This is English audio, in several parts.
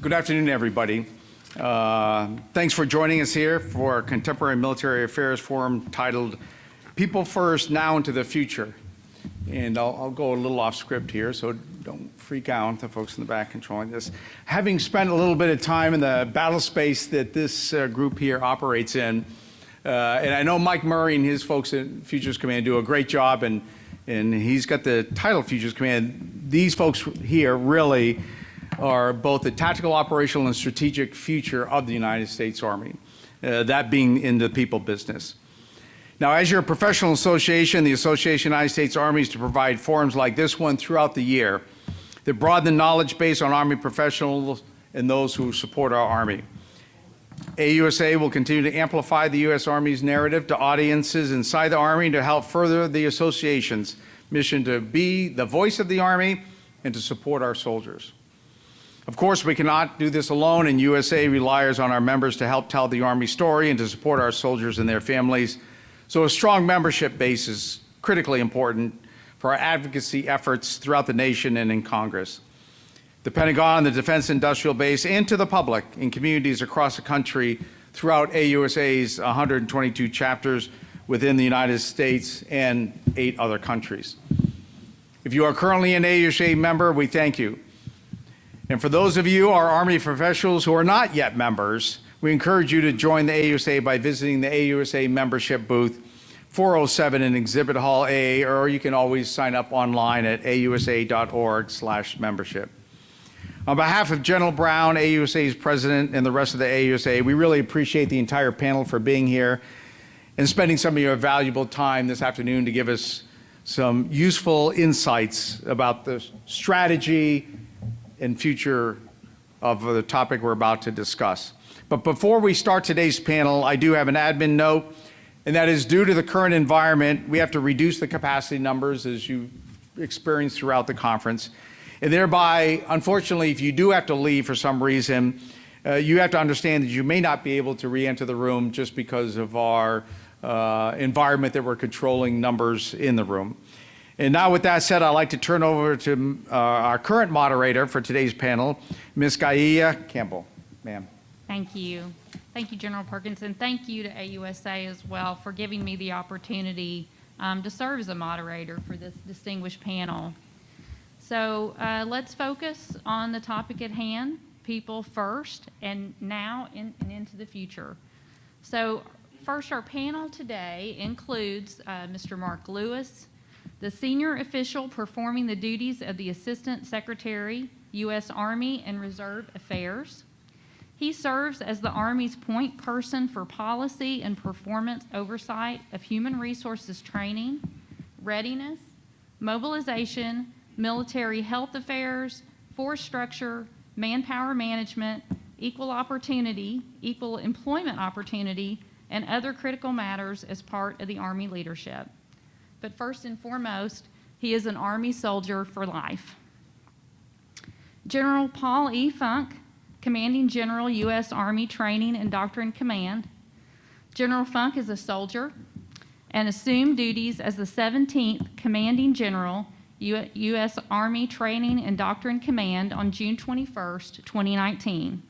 Good afternoon, everybody. Thanks for joining us here for a Contemporary Military Affairs Forum titled People First, Now into the Future. And I'll go a little off script here, so don't freak out, the folks in the back controlling this. Having spent a little bit of time in the battle space that this group here operates in, and I know Mike Murray and his folks at Futures Command do a great job, and he's got the title Futures Command. These folks here really are both the tactical, operational, and strategic future of the United States Army, that being in the people business. Now, as your professional association, the Association of the United States Army is to provide forums like this one throughout the year that broaden the knowledge base on Army professionals and those who support our Army. AUSA will continue to amplify the U.S. Army's narrative to audiences inside the Army to help further the association's mission to be the voice of the Army and to support our soldiers. Of course, we cannot do this alone, and USA relies on our members to help tell the Army story and to support our soldiers and their families. So a strong membership base is critically important for our advocacy efforts throughout the nation and in Congress. The Pentagon, the Defense Industrial Base, and to the public in communities across the country throughout AUSA's 122 chapters within the United States and 8 other countries. If you are currently an AUSA member, we thank you. And for those of you, our Army professionals who are not yet members, we encourage you to join the AUSA by visiting the AUSA membership booth 407 in Exhibit Hall A, or you can always sign up online at ausa.org/membership. On behalf of General Brown, AUSA's president, and the rest of the AUSA, we really appreciate the entire panel for being here and spending some of your valuable time this afternoon to give us some useful insights about the strategy and future of the topic we're about to discuss. But before we start today's panel, I do have an admin note, and that is due to the current environment, we have to reduce the capacity numbers as you've experienced throughout the conference. And thereby, unfortunately, if you do have to leave for some reason, you have to understand that you may not be able to re-enter the room just because of our environment that we're controlling numbers in the room. And now with that said, I'd like to turn over to our current moderator for today's panel, Ms. Gaia Campbell. Ma'am. Thank you. Thank you, General Perkins, and thank you to AUSA as well for giving me the opportunity to serve as a moderator for this distinguished panel. So let's focus on the topic at hand, people first, and now and into the future. So first, our panel today includes Mr. Mark Lewis, the senior official performing the duties of the Assistant Secretary, U.S. Army and Reserve Affairs. He serves as the Army's point person for policy and performance oversight of human resources training, readiness, mobilization, military health affairs, force structure, manpower management, equal opportunity, equal employment opportunity, and other critical matters as part of the Army leadership. But first and foremost, he is an Army soldier for life. General Paul E. Funk, Commanding General, U.S. Army Training and Doctrine Command. General Funk is a soldier and assumed duties as the 17th Commanding General, U.S. Army Training and Doctrine Command on June 21st, 2019.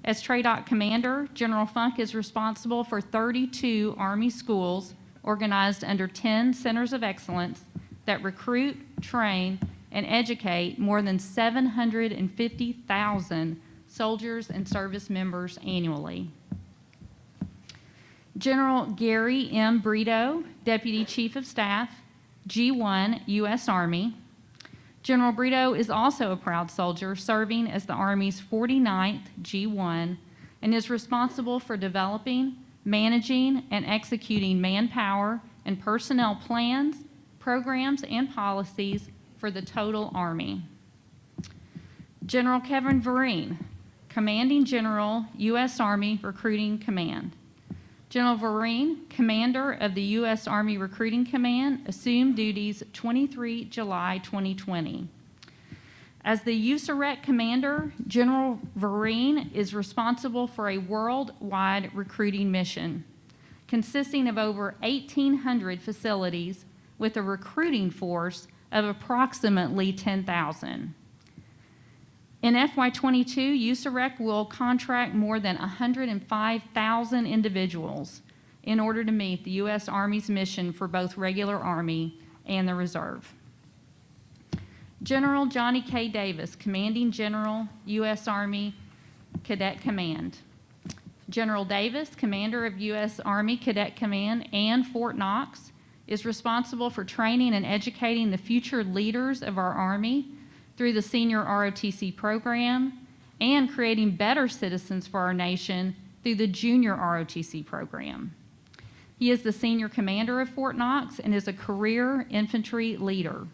As Tradoc Commander, General Funk is responsible for 32 Army schools organized under 10 centers of excellence that recruit, train, and educate more than 750,000 soldiers and service members annually. General Gary M. Britto, Deputy Chief of Staff, G1, U.S. Army. General Britto is also a proud soldier, serving as the Army's 49th G1 and is responsible for developing, managing, and executing manpower and personnel plans, programs, and policies for the total Army. General Kevin Vereen, Commanding General, U.S. Army Recruiting Command. General Vereen, Commander of the U.S. Army Recruiting Command, assumed duties 23 July 2020. As the USAREC Commander, General Vereen is responsible for a worldwide recruiting mission consisting of over 1,800 facilities with a recruiting force of approximately 10,000. In FY22, USAREC will contract more than 105,000 individuals in order to meet the U.S. Army's mission for both regular Army and the Reserve. General Johnny K. Davis, Commanding General, U.S. Army Cadet Command. General Davis, Commander of U.S. Army Cadet Command and Fort Knox, is responsible for training and educating the future leaders of our Army through the Senior ROTC program and creating better citizens for our nation through the Junior ROTC program. He is the Senior Commander of Fort Knox and is a career infantry leader.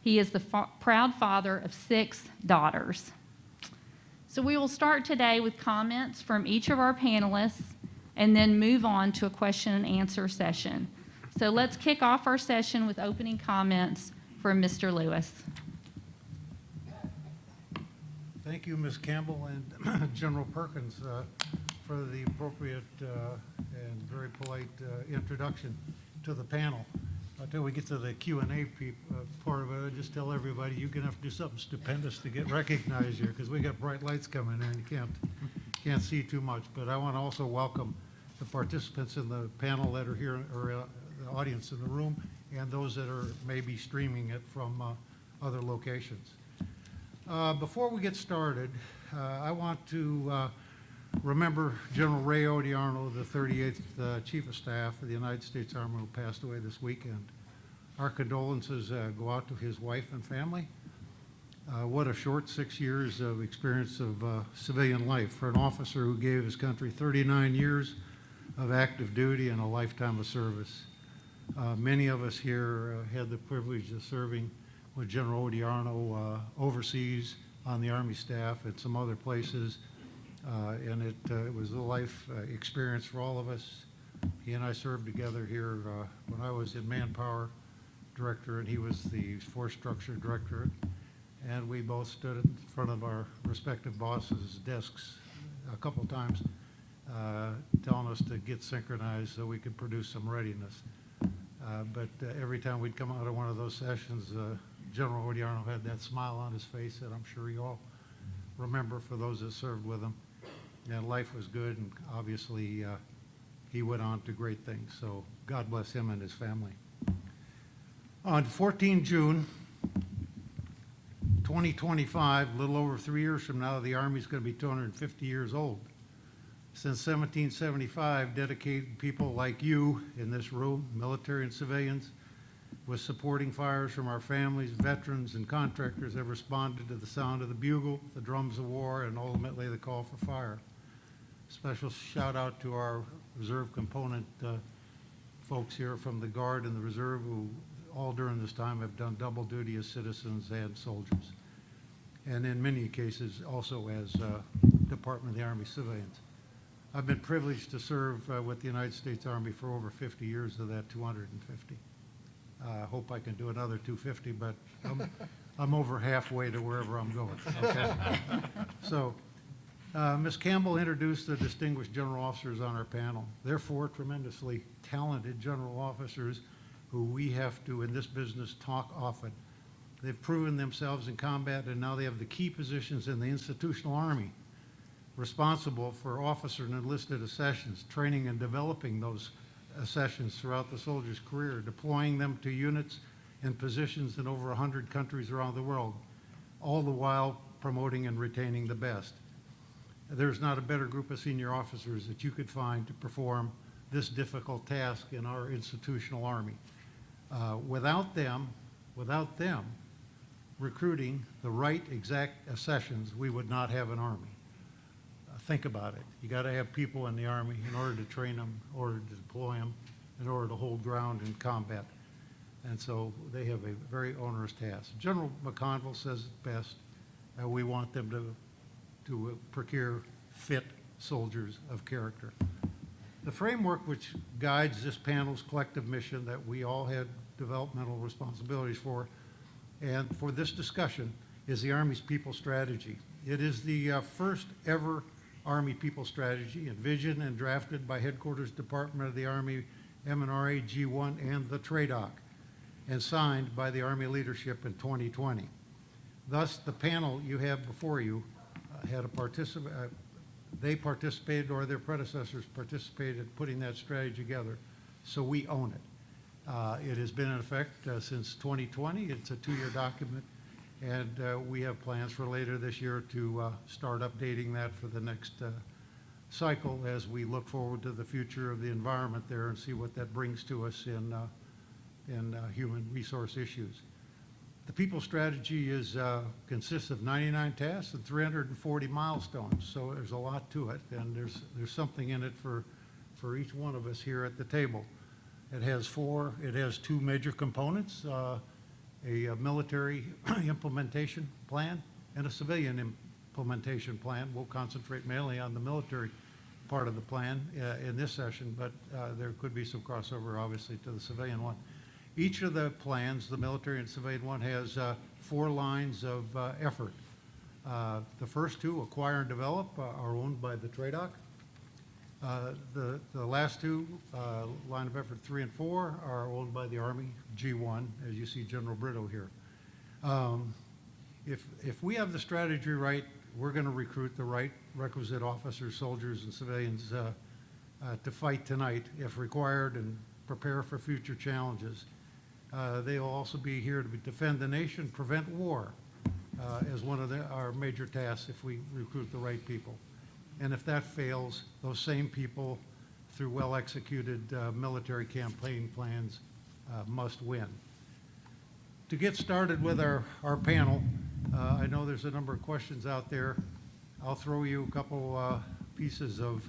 He is the proud father of 6 daughters. So we will start today with comments from each of our panelists and then move on to a question and answer session. So let's kick off our session with opening comments from Mr. Lewis. Thank you, Ms. Campbell and General Perkins, for the appropriate and very polite introduction to the panel. Until we get to the Q&A part of it, I just tell everybody you're going to have to do something stupendous to get recognized here, because we got bright lights coming in and you can't see too much. But I want to also welcome the participants in the panel that are here, or the audience in the room, and those that are maybe streaming it from other locations. Before we get started, I want to remember General Ray Odierno, the 38th Chief of Staff of the United States Army, who passed away this weekend. Our condolences go out to his wife and family. What a short 6 years of experience of civilian life for an officer who gave his country 39 years of active duty and a lifetime of service. Many of us here had the privilege of serving with General Odierno overseas on the Army staff and some other places, and it was a life experience for all of us. He and I served together here when I was in Manpower Director and he was the Force Structure Director, and we both stood in front of our respective bosses' desks a couple times telling us to get synchronized so we could produce some readiness. But every time we'd come out of one of those sessions, General Odierno had that smile on his face that I'm sure you all remember for those that served with him. And life was good, and obviously he went on to great things. So God bless him and his family. On 14 June 2025, a little over 3 years from now, the Army's going to be 250 years old. Since 1775, dedicated people like you in this room, military and civilians, with supporting fires from our families, veterans, and contractors have responded to the sound of the bugle, the drums of war, and ultimately the call for fire. Special shout out to our reserve component folks here from the Guard and the Reserve, who all during this time have done double duty as citizens and soldiers, and in many cases also as Department of the Army civilians. I've been privileged to serve with the United States Army for over 50 years of that 250. I hope I can do another 250, but I'm over halfway to wherever I'm going. Okay? So, Ms. Campbell introduced the distinguished general officers on our panel. They're 4 tremendously talented general officers who we have to, in this business, talk often. They've proven themselves in combat, and now they have the key positions in the institutional Army, responsible for officer and enlisted accessions, training and developing those accessions throughout the soldier's career, deploying them to units and positions in over 100 countries around the world, all the while promoting and retaining the best. There's not a better group of senior officers that you could find to perform this difficult task in our institutional Army. Without them recruiting the right exact accessions, we would not have an Army. Think about it. You got to have people in the Army in order to train them, in order to deploy them, in order to hold ground in combat. And so they have a very onerous task. General McConville says it best. We want them to procure fit soldiers of character. The framework which guides this panel's collective mission that we all had developmental responsibilities for, and for this discussion, is the Army's People Strategy. It is the first ever Army People Strategy, envisioned and drafted by Headquarters Department of the Army, MNRA G1, and the Tradoc, and signed by the Army leadership in 2020. Thus, the panel you have before you had a they participated, or their predecessors participated in putting that strategy together, so we own it. It has been in effect since 2020. It's a 2-year document, and we have plans for later this year to start updating that for the next cycle as we look forward to the future of the environment there and see what that brings to us in human resource issues. The people strategy consists of 99 tasks and 340 milestones, so there's a lot to it, and there's something in it for each one of us here at the table. It has 2 major components, a military implementation plan and a civilian implementation plan. We'll concentrate mainly on the military part of the plan in this session, but there could be some crossover, obviously, to the civilian one. Each of the plans, the military and civilian one, has 4 lines of effort. The first 2, acquire and develop, are owned by the Tradoc. The last 2, line of effort 3 and 4, are owned by the Army G1, as you see General Britto here. If we have the strategy right, we're going to recruit the right requisite officers, soldiers, and civilians to fight tonight if required and prepare for future challenges. They will also be here to defend the nation, prevent war as one of our major tasks if we recruit the right people. And if that fails, those same people, through well-executed military campaign plans, must win. To get started with our panel, I know there's a number of questions out there. I'll throw you a couple pieces of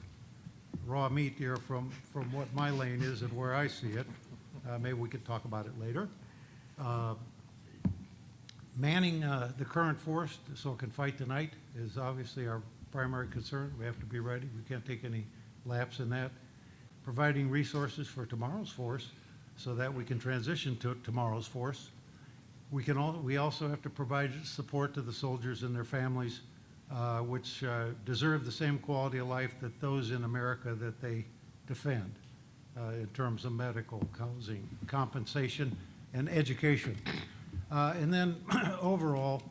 raw meat here from what my lane is and where I see it. Maybe we could talk about it later. Manning the current force so it can fight tonight is obviously our primary concern. We have to be ready. We can't take any lapse in that. Providing resources for tomorrow's force so that we can transition to tomorrow's force. We also have to provide support to the soldiers and their families, which deserve the same quality of life that those in America that they defend. In terms of medical, housing, compensation, and education. And then overall,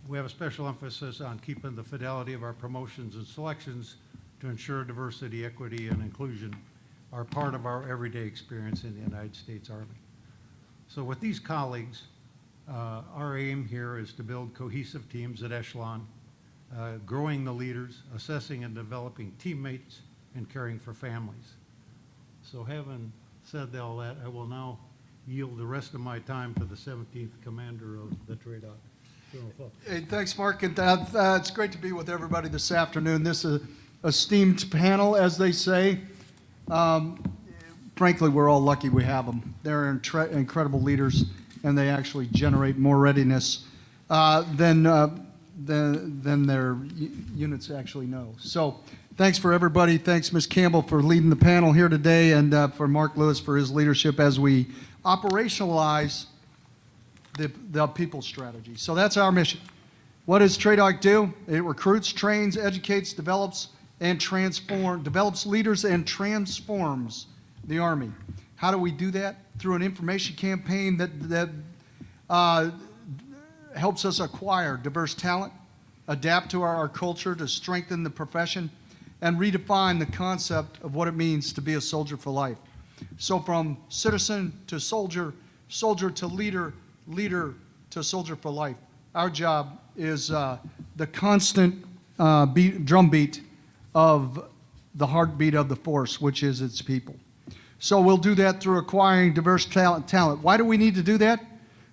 we have a special emphasis on keeping the fidelity of our promotions and selections to ensure diversity, equity, and inclusion are part of our everyday experience in the United States Army. So with these colleagues, our aim here is to build cohesive teams at echelon, growing the leaders, assessing and developing teammates, and caring for families. So having said all that, I will now yield the rest of my time to the 17th Commander of the Tradoc, General Falk. Hey, thanks, Mark. And, it's great to be with everybody this afternoon. This is an esteemed panel, as they say. Frankly, we're all lucky we have them. They're incredible leaders, and they actually generate more readiness than their units actually know. So thanks for everybody. Thanks, Ms. Campbell, for leading the panel here today, and for Mark Lewis for his leadership as we operationalize the people strategy. So that's our mission. What does Tradoc do? It recruits, trains, educates, develops leaders and transforms the Army. How do we do that? Through an information campaign that helps us acquire diverse talent, adapt to our culture to strengthen the profession, and redefine the concept of what it means to be a soldier for life. So from citizen to soldier, soldier to leader, leader to soldier for life. Our job is the constant drumbeat of the heartbeat of the force, which is its people. So we'll do that through acquiring diverse talent. Why do we need to do that?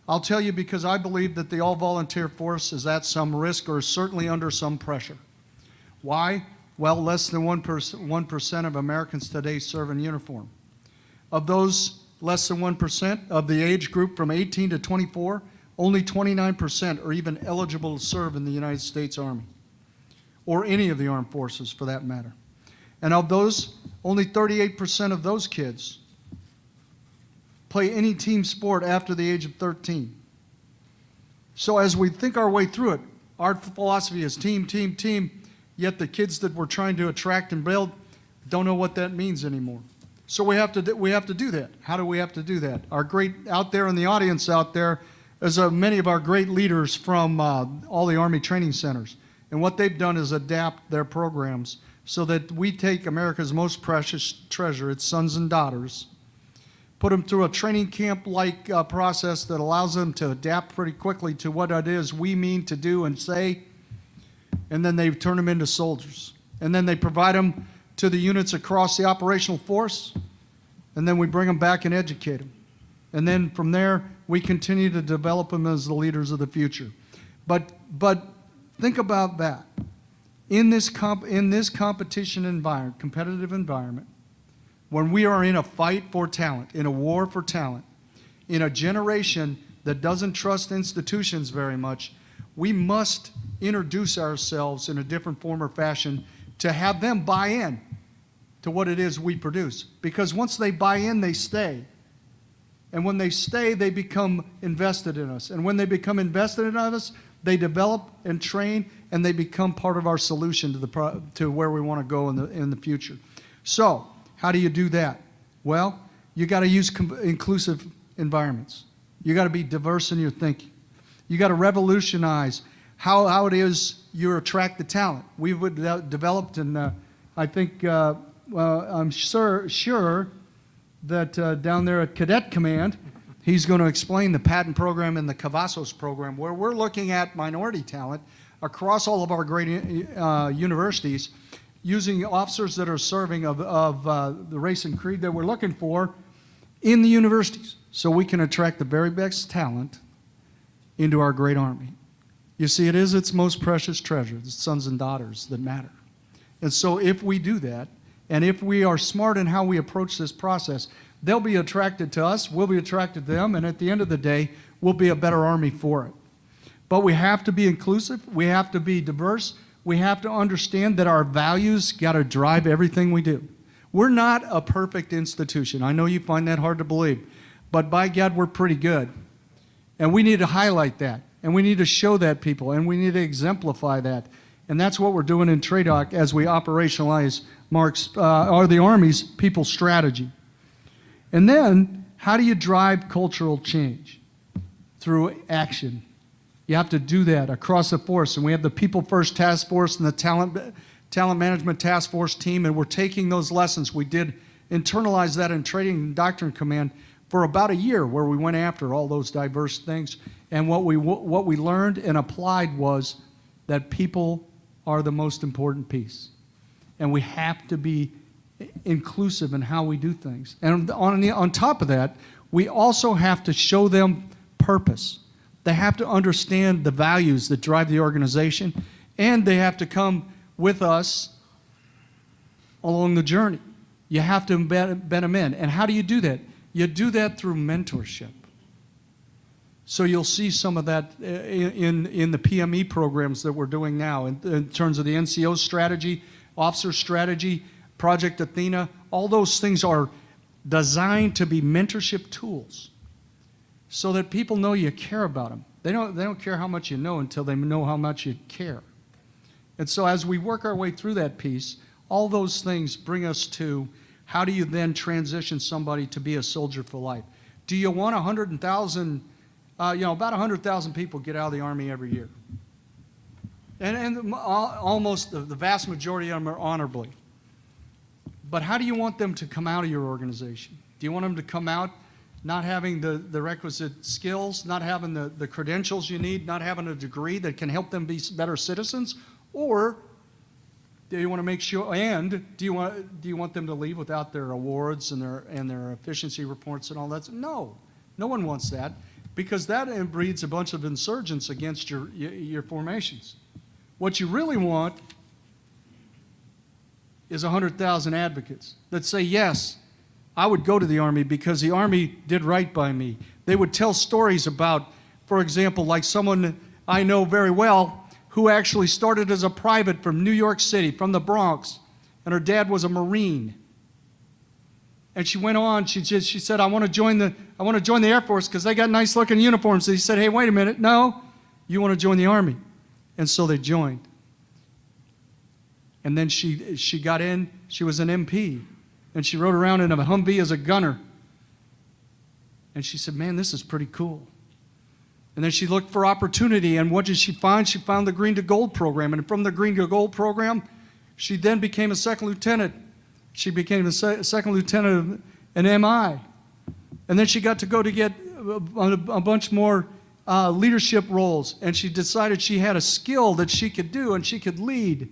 I'll tell you, because I believe that the all-volunteer force is at some risk or certainly under some pressure. Why? Well, less than 1% of Americans today serve in uniform. Of those less than 1% of the age group from 18 to 24, only 29% are even eligible to serve in the United States Army, or any of the armed forces for that matter. And of those, only 38% of those kids play any team sport after the age of 13. So as we think our way through it, our philosophy is team, team, team, yet the kids that we're trying to attract and build don't know what that means anymore. So we have to do that. How do we have to do that? Our great, out there in the audience out there, as many of our great leaders from all the Army training centers. And what they've done is adapt their programs so that we take America's most precious treasure, its sons and daughters, put them through a training camp-like process that allows them to adapt pretty quickly to what it is we mean to do and say, and then they turn them into soldiers. And then they provide them to the units across the operational force, and then we bring them back and educate them. And then from there, we continue to develop them as the leaders of the future. But think about that. In this competition environment, competitive environment, when we are in a fight for talent, in a war for talent, in a generation that doesn't trust institutions very much, we must introduce ourselves in a different form or fashion to have them buy in to what it is we produce. Because once they buy in, they stay. And when they stay, they become invested in us. And when they become invested in us, they develop and train, and they become part of our solution to where we want to go in the future. So, how do you do that? Well, you got to use inclusive environments. You got to be diverse in your thinking. You got to revolutionize how it is you attract the talent. We've developed, and I think I'm sure that down there at Cadet Command, he's going to explain the patent program and the Cavazos program, where we're looking at minority talent across all of our great universities, using officers that are serving of the race and creed that we're looking for in the universities, so we can attract the very best talent into our great Army. You see, it is its most precious treasure, the sons and daughters that matter. And so if we do that, and if we are smart in how we approach this process, they'll be attracted to us, we'll be attracted to them, and at the end of the day, we'll be a better Army for it. But we have to be inclusive, we have to be diverse, we have to understand that our values got to drive everything we do. We're not a perfect institution. I know you find that hard to believe, but by God, we're pretty good. And we need to highlight that, and we need to show that people, and we need to exemplify that. And that's what we're doing in Tradoc as we operationalize the Army's people strategy. And then, how do you drive cultural change? Through action. You have to do that across the force. And we have the People First Task Force and the Talent Management Task Force team, and we're taking those lessons. We did internalize that in Training and Doctrine Command for about a year, where we went after all those diverse things. And what we learned and applied was that people are the most important piece. And we have to be inclusive in how we do things. And on top of that, we also have to show them purpose. They have to understand the values that drive the organization, and they have to come with us along the journey. You have to embed them in. And how do you do that? You do that through mentorship. So you'll see some of that in the PME programs that we're doing now in terms of the NCO strategy, officer strategy, Project Athena. All those things are designed to be mentorship tools so that people know you care about them. They don't care how much you know until they know how much you care. And so as we work our way through that piece, all those things bring us to how do you then transition somebody to be a soldier for life? Do you want 100,000, about 100,000 people get out of the Army every year? And almost the vast majority of them are honorably. But how do you want them to come out of your organization? Do you want them to come out not having the requisite skills, not having the credentials you need, not having a degree that can help them be better citizens? Or do you want to make sure, and do you want them to leave without their awards and their efficiency reports and all that? No, no one wants that, because that breeds a bunch of insurgents against your formations. What you really want is 100,000 advocates that say, yes, I would go to the Army because the Army did right by me. They would tell stories about, for example, like someone I know very well who actually started as a private from New York City, from the Bronx, and her dad was a Marine. And she went on, she said, I want to join the Air Force because they got nice looking uniforms. So he said, hey, wait a minute, no, you want to join the Army. And so they joined. And then she got in, she was an MP, and she rode around in a Humvee as a gunner. And she said, man, this is pretty cool. And then she looked for opportunity, and what did she find? She found the Green to Gold program, and from the Green to Gold program, she then became a second lieutenant. She became a second lieutenant of an MI. And then she got to go to get a bunch more leadership roles, and she decided she had a skill that she could do and she could lead.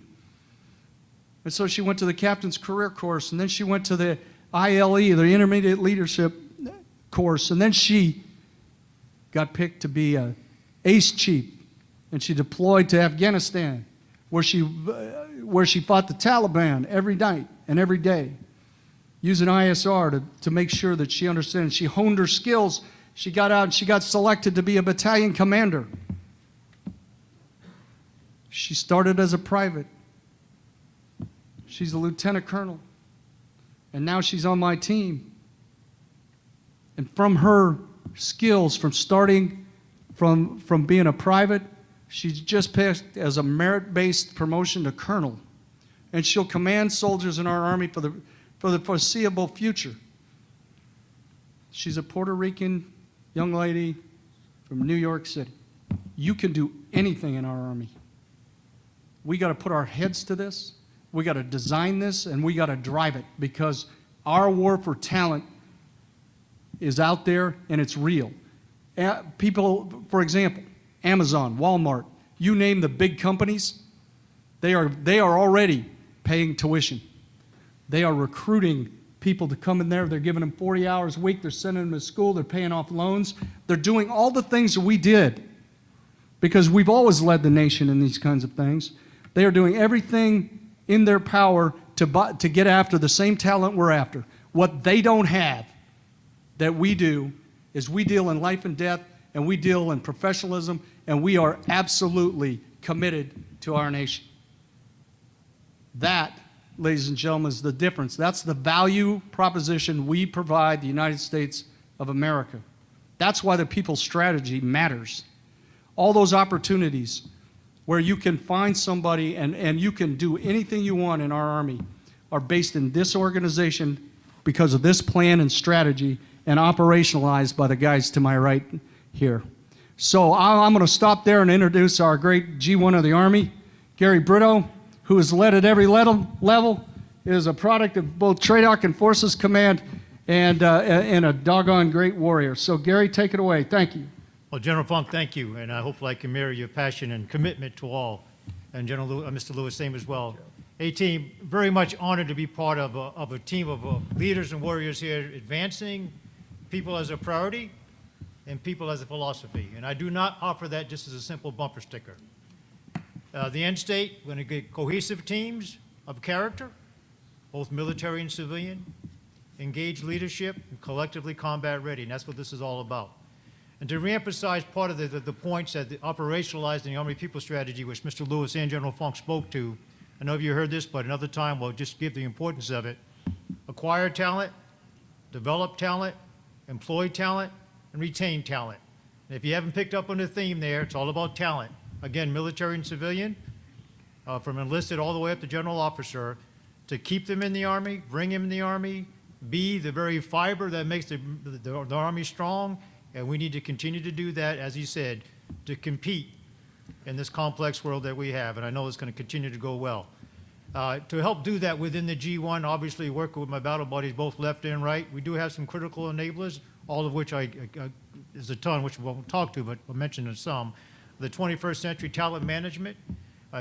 And so she went to the Captain's Career Course, and then she went to the ILE, the Intermediate Leadership Course, and then she got picked to be a ace chief, and she deployed to Afghanistan, where she fought the Taliban every night and every day, using ISR to make sure that she understood. She honed her skills. She got out and she got selected to be a battalion commander. She started as a private. She's a lieutenant colonel, and now she's on my team. And from her skills, from starting from being a private, she's just passed as a merit-based promotion to colonel, and she'll command soldiers in our Army for the foreseeable future. She's a Puerto Rican young lady from New York City. You can do anything in our Army. We got to put our heads to this. We got to design this, and we got to drive it, because our war for talent is out there and it's real. People, for example, Amazon, Walmart, you name the big companies, they are already paying tuition. They are recruiting people to come in there. They're giving them 40 hours a week. They're sending them to school. They're paying off loans. They're doing all the things that we did, because we've always led the nation in these kinds of things. They are doing everything in their power to get after the same talent we're after. What they don't have that we do is we deal in life and death, and we deal in professionalism, and we are absolutely committed to our nation. That, ladies and gentlemen, is the difference. That's the value proposition we provide the United States of America. That's why the people's strategy matters. All those opportunities where you can find somebody and you can do anything you want in our Army are based in this organization because of this plan and strategy, and operationalized by the guys to my right here. So I'm going to stop there and introduce our great G1 of the Army, Gary Britto, who has led at every level, is a product of both Tradoc and Forces Command, and a doggone great warrior. So Gary, take it away. Thank you. Well, General Funk, thank you, and I hope I can mirror your passion and commitment to all, and Mr. Lewis, same as well. A team, very much honored to be part of a team of leaders and warriors here, advancing people as a priority and people as a philosophy. And I do not offer that just as a simple bumper sticker. The end state, we're going to get cohesive teams of character, both military and civilian, engaged leadership, and collectively combat ready, and that's what this is all about. And to reemphasize part of the points that the operationalized in the Army People Strategy, which Mr. Lewis and General Funk spoke to, I know you heard this, but another time we'll just give the importance of it. Acquire talent, develop talent, employ talent, and retain talent. And if you haven't picked up on the theme there, it's all about talent. Again, military and civilian, from enlisted all the way up to general officer, to keep them in the Army, bring them in the Army, be the very fiber that makes the Army strong, and we need to continue to do that, as he said, to compete in this complex world that we have, and I know it's going to continue to go well. To help do that within the G1, obviously working with my battle buddies, both left and right, we do have some critical enablers, all of which is a ton, which we won't talk to, but I'll mention some. The 21st century talent management,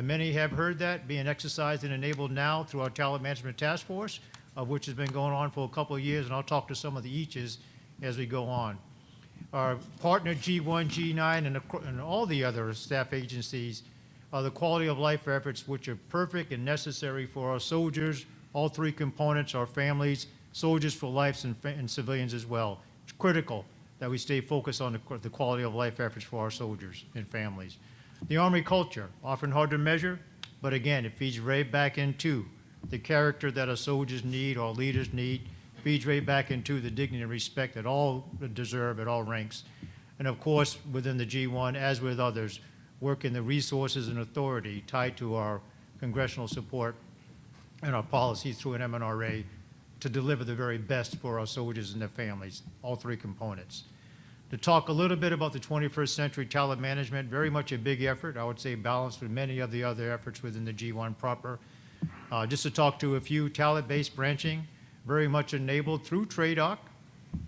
many have heard that being exercised and enabled now through our talent management task force, of which has been going on for a couple of years, and I'll talk to some of the eaches as we go on. Our partner G1, G9, and all the other staff agencies are the quality of life efforts which are perfect and necessary for our soldiers, all three components, our families, soldiers for life, and civilians as well. It's critical that we stay focused on the quality of life efforts for our soldiers and families. The Army culture, often hard to measure, but again, it feeds right back into the character that our soldiers need, our leaders need, feeds right back into the dignity and respect that all deserve at all ranks. And of course, within the G1, as with others, work in the resources and authority tied to our congressional support and our policies through an MNRA to deliver the very best for our soldiers and their families, all three components. to talk a little bit about the 21st century talent management, very much a big effort, I would say balanced with many of the other efforts within the G1 proper. Just to talk to a few, talent-based branching, very much enabled through Tradoc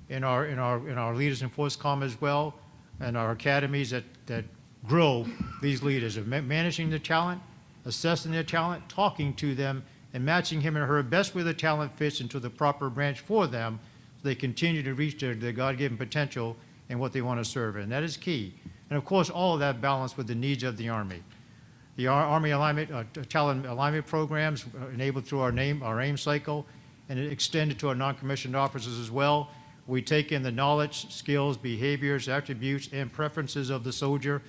in our leaders in FORSCOM as well, and our academies that grow these leaders of managing the talent, assessing their talent, talking to them, and matching him or her best where the talent fits into the proper branch for them so they continue to reach their God-given potential and what they want to serve in. That is key. And of course, all of that balanced with the needs of the Army. The Army alignment, talent alignment programs enabled through our AIM cycle, and it extended to our non-commissioned officers as well. We take in the knowledge, skills, behaviors, attributes, and preferences of the soldier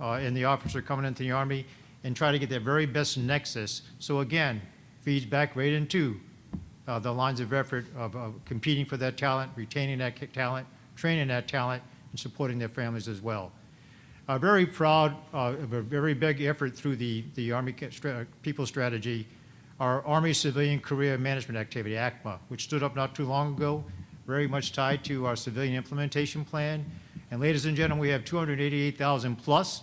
and the officer coming into the Army and try to get their very best nexus. So again, feeds back right into the lines of effort of competing for that talent, retaining that talent, training that talent, and supporting their families as well. Very proud of a very big effort through the Army People Strategy, our Army Civilian Career Management Activity, ACMA, which stood up not too long ago, very much tied to our civilian implementation plan. And ladies and gentlemen, we have 288,000 plus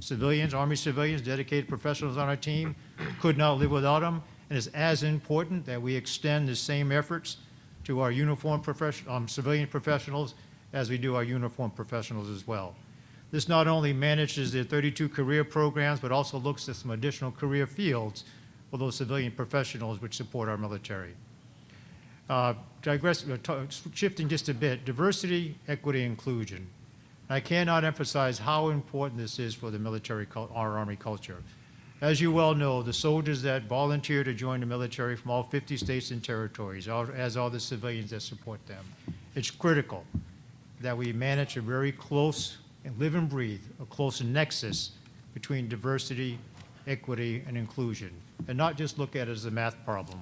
civilians, Army civilians, dedicated professionals on our team. Could not live without them. And it's as important that we extend the same efforts to our civilian professionals as we do our uniformed professionals as well. This not only manages the 32 career programs, but also looks at some additional career fields for those civilian professionals which support our military. Shifting just a bit, diversity, equity, inclusion. I cannot emphasize how important this is for the military, our Army culture. As you well know, the soldiers that volunteer to join the military from all 50 states and territories, as are the civilians that support them, it's critical that we manage a very close and live and breathe a close nexus between diversity, equity, and inclusion, and not just look at it as a math problem,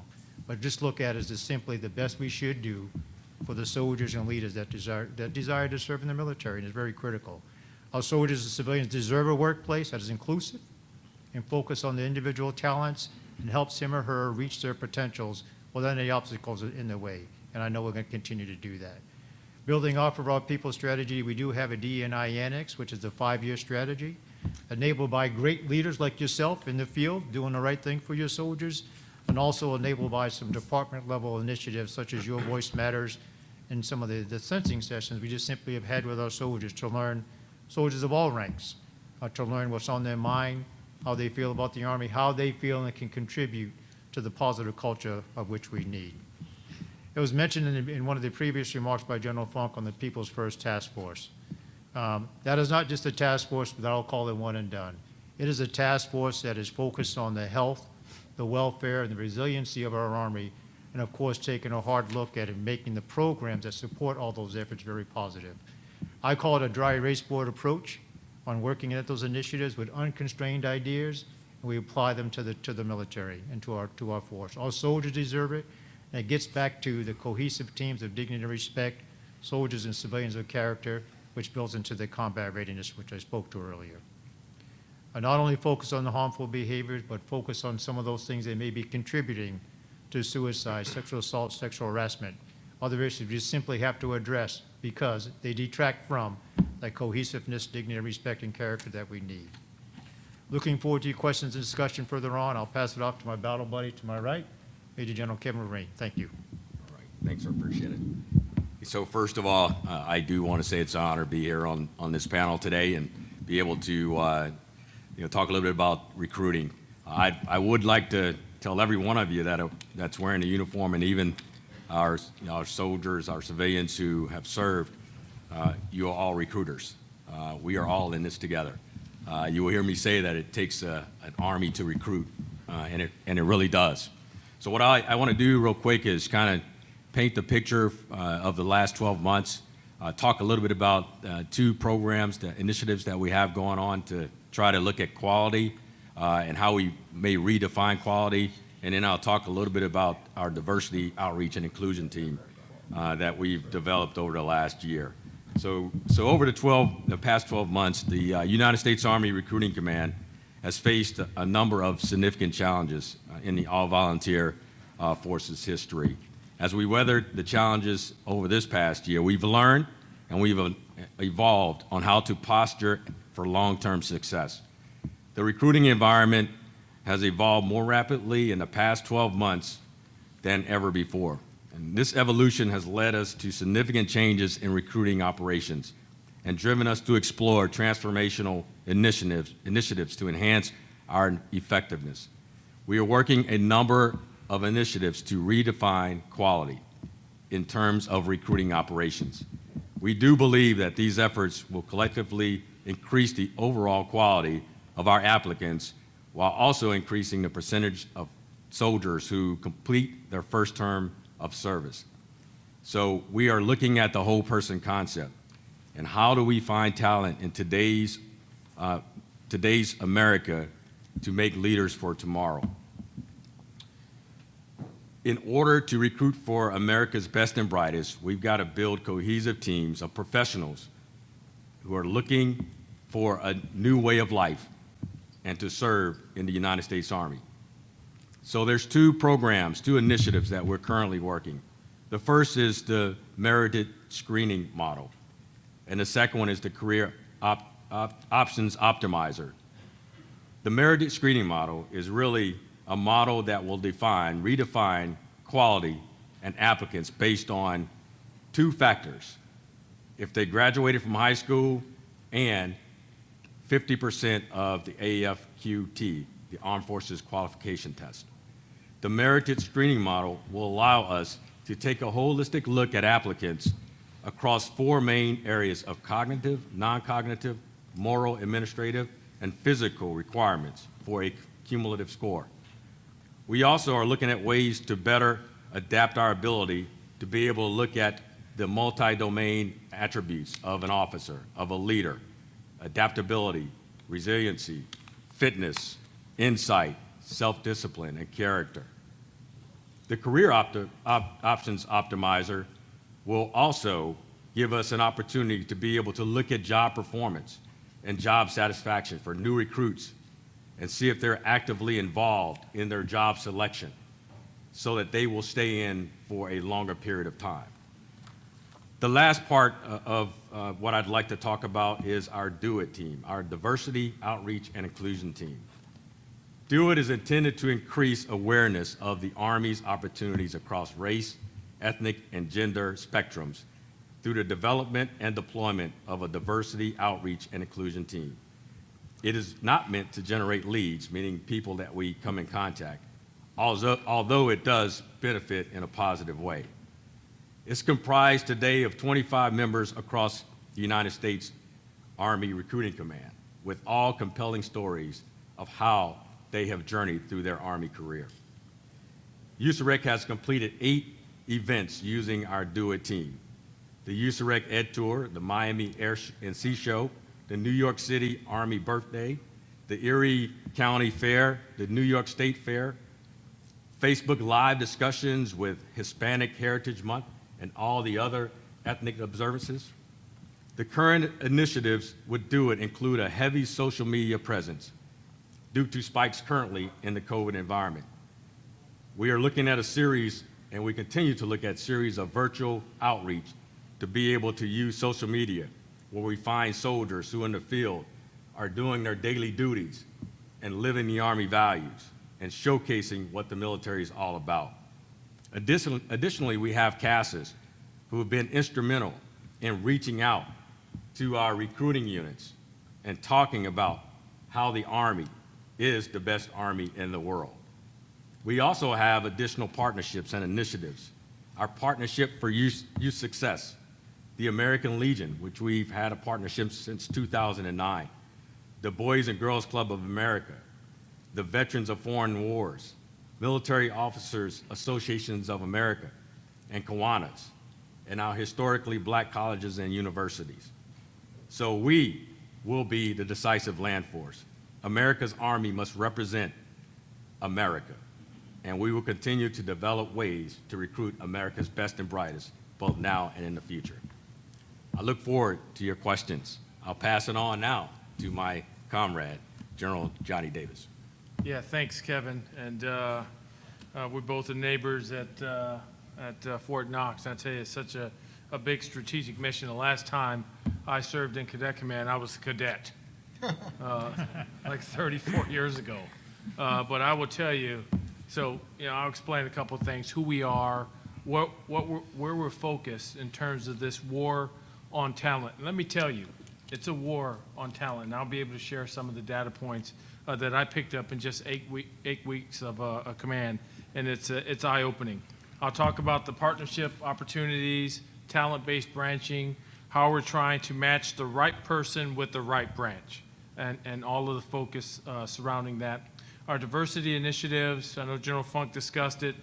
but just look at it as simply the best we should do for the soldiers and leaders that desire to serve in the military, and it's very critical. Our soldiers and civilians deserve a workplace that is inclusive and focus on the individual talents and helps him or her reach their potentials without any obstacles in their way, and I know we're going to continue to do that. Building off of our people strategy, we do have a DE&I Annex, which is a 5-year strategy, enabled by great leaders like yourself in the field, doing the right thing for your soldiers, and also enabled by some department-level initiatives such as Your Voice Matters and some of the sensing sessions we just simply have had with our soldiers to learn, soldiers of all ranks, to learn what's on their mind, how they feel about the Army, how they feel and can contribute to the positive culture of which we need. It was mentioned in one of the previous remarks by General Funk on the People's First Task Force. That is not just a task force that I'll call it one and done. It is a task force that is focused on the health, the welfare, and the resiliency of our Army, and of course taking a hard look at it and making the programs that support all those efforts very positive. I call it a dry erase board approach on working at those initiatives with unconstrained ideas, and we apply them to the military and to our force. Our soldiers deserve it, and it gets back to the cohesive teams of dignity and respect, soldiers and civilians of character, which builds into the combat readiness, which I spoke to earlier. I not only focus on the harmful behaviors, but focus on some of those things that may be contributing to suicide, sexual assault, sexual harassment, other issues we just simply have to address because they detract from that cohesiveness, dignity, respect, and character that we need. Looking forward to your questions and discussion further on. I'll pass it off to my battle buddy to my right, Major General Kevin Marine. Thank you. All right, thanks, I appreciate it. So first of all, I do want to say it's an honor to be here on this panel today and be able to talk a little bit about recruiting. I would like to tell every one of you that's wearing a uniform, and even our soldiers, our civilians who have served, you are all recruiters. We are all in this together. You will hear me say that it takes an Army to recruit, and it really does. So what I want to do real quick is kind of paint the picture of the last 12 months, talk a little bit about 2 programs, the initiatives that we have going on to try to look at quality and how we may redefine quality, and then I'll talk a little bit about our diversity outreach and inclusion team that we've developed over the last year. So over the past 12 months, the United States Army Recruiting Command has faced a number of significant challenges in the all-volunteer forces history. As we weathered the challenges over this past year, we've learned and we've evolved on how to posture for long-term success. The recruiting environment has evolved more rapidly in the past 12 months than ever before. And this evolution has led us to significant changes in recruiting operations and driven us to explore transformational initiatives to enhance our effectiveness. We are working a number of initiatives to redefine quality in terms of recruiting operations. We do believe that these efforts will collectively increase the overall quality of our applicants while also increasing the percentage of soldiers who complete their first term of service. So we are looking at the whole person concept and how do we find talent in today's America to make leaders for tomorrow. In order to recruit for America's best and brightest, we've got to build cohesive teams of professionals who are looking for a new way of life and to serve in the United States Army. So there's two programs, two initiatives that we're currently working. The first is the merited screening model, and the second one is the career options optimizer. The merited screening model is really a model that will redefine quality and applicants based on two factors: if they graduated from high school and 50% of the AFQT, the Armed Forces Qualification Test. The merited screening model will allow us to take a holistic look at applicants across four main areas of cognitive, non-cognitive, moral, administrative, and physical requirements for a cumulative score. We also are looking at ways to better adapt our ability to be able to look at the multi-domain attributes of an officer, of a leader: adaptability, resiliency, fitness, insight, self-discipline, and character. The career options optimizer will also give us an opportunity to be able to look at job performance and job satisfaction for new recruits and see if they're actively involved in their job selection so that they will stay in for a longer period of time. The last part of what I'd like to talk about is our Do It team, our Diversity, Outreach, and Inclusion team. Do It is intended to increase awareness of the Army's opportunities across race, ethnic, and gender spectrums through the development and deployment of a Diversity, Outreach, and Inclusion team. It is not meant to generate leads, meaning people that we come in contact, although it does benefit in a positive way. It's comprised today of 25 members across the United States Army Recruiting Command, with all compelling stories of how they have journeyed through their Army career. USAREC has completed 8 events using our Do It team: the USAREC Ed Tour, the Miami Air and Sea Show, the New York City Army Birthday, the Erie County Fair, the New York State Fair, Facebook Live discussions with Hispanic Heritage Month, and all the other ethnic observances. The current initiatives would Do It include a heavy social media presence due to spikes currently in the COVID environment. We are looking at a series, and we continue to look at series of virtual outreach to be able to use social media where we find soldiers who in the field are doing their daily duties and living the Army values and showcasing what the military is all about. Additionally, we have CASAs who have been instrumental in reaching out to our recruiting units and talking about how the Army is the best Army in the world. We also have additional partnerships and initiatives. Our partnership for youth success, the American Legion, which we've had a partnership since 2009, the Boys and Girls Club of America, the Veterans of Foreign Wars, Military Officers Associations of America, and Kiwanis, and our historically black colleges and universities. So we will be the decisive land force. America's Army must represent America, and we will continue to develop ways to recruit America's best and brightest, both now and in the future. I look forward to your questions. I'll pass it on now to my comrade, General Johnny Davis. Yeah, thanks, Kevin. And we're both the neighbors at Fort Knox. I tell you, it's such a a big strategic mission. The last time I served in Cadet Command, I was a cadet, like 34 years ago. But I will tell you, so, I'll explain a couple of things, who we are, where we're focused in terms of this war on talent. And let me tell you, it's a war on talent, and I'll be able to share some of the data points that I picked up in just 8 weeks of a command, and it's eye-opening. I'll talk about the partnership opportunities, talent-based branching, how we're trying to match the right person with the right branch, and all of the focus surrounding that. Our diversity initiatives, I know General Funk discussed it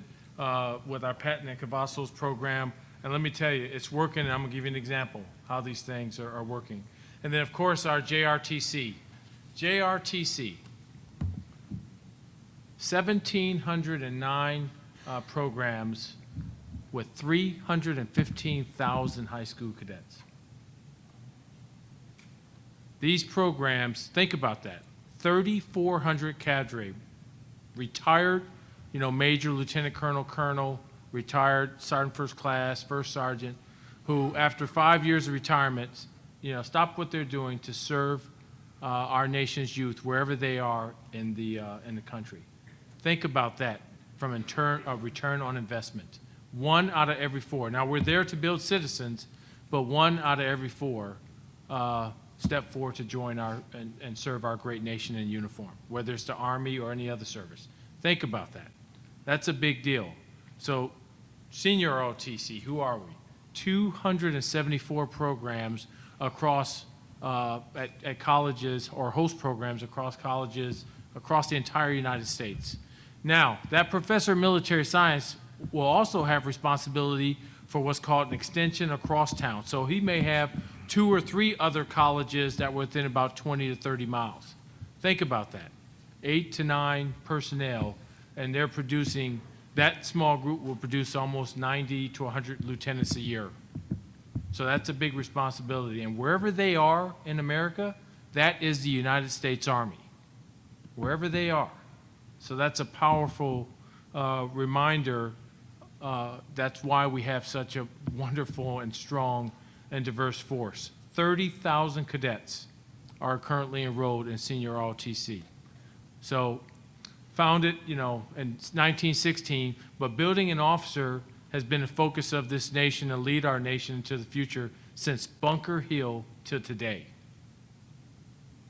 with our Patton and Cavazos program, and let me tell you, it's working, and I'm going to give you an example how these things are working. And then, of course, our JRTC. JRTC, 1,709 programs with 315,000 high school cadets. These programs, think about that, 3,400 cadre, retired, major, lieutenant colonel, retired sergeant first class, first sergeant, who after 5 years of retirement, stop what they're doing to serve our nation's youth wherever they are in the country. Think about that from a return on investment. 1 out of every 4. Now, we're there to build citizens, but 1 out of every 4 step forward to join and serve our great nation in uniform, whether it's the Army or any other service. Think about that. That's a big deal. So, senior ROTC, who are we? 274 programs across at colleges, or host programs across colleges across the entire United States. Now, that professor of military science will also have responsibility for what's called an extension across town. So he may have 2 or 3 other colleges that were within about 20 to 30 miles. Think about that. 8 to 9 personnel, and they're producing, that small group will produce almost 90 to 100 lieutenants a year. So that's a big responsibility. And wherever they are in America, that is the United States Army. Wherever they are. So that's a powerful reminder. That's why we have such a wonderful and strong and diverse force. 30,000 cadets are currently enrolled in senior ROTC. So founded, in 1916, but building an officer has been a focus of this nation and lead our nation into the future since Bunker Hill to today.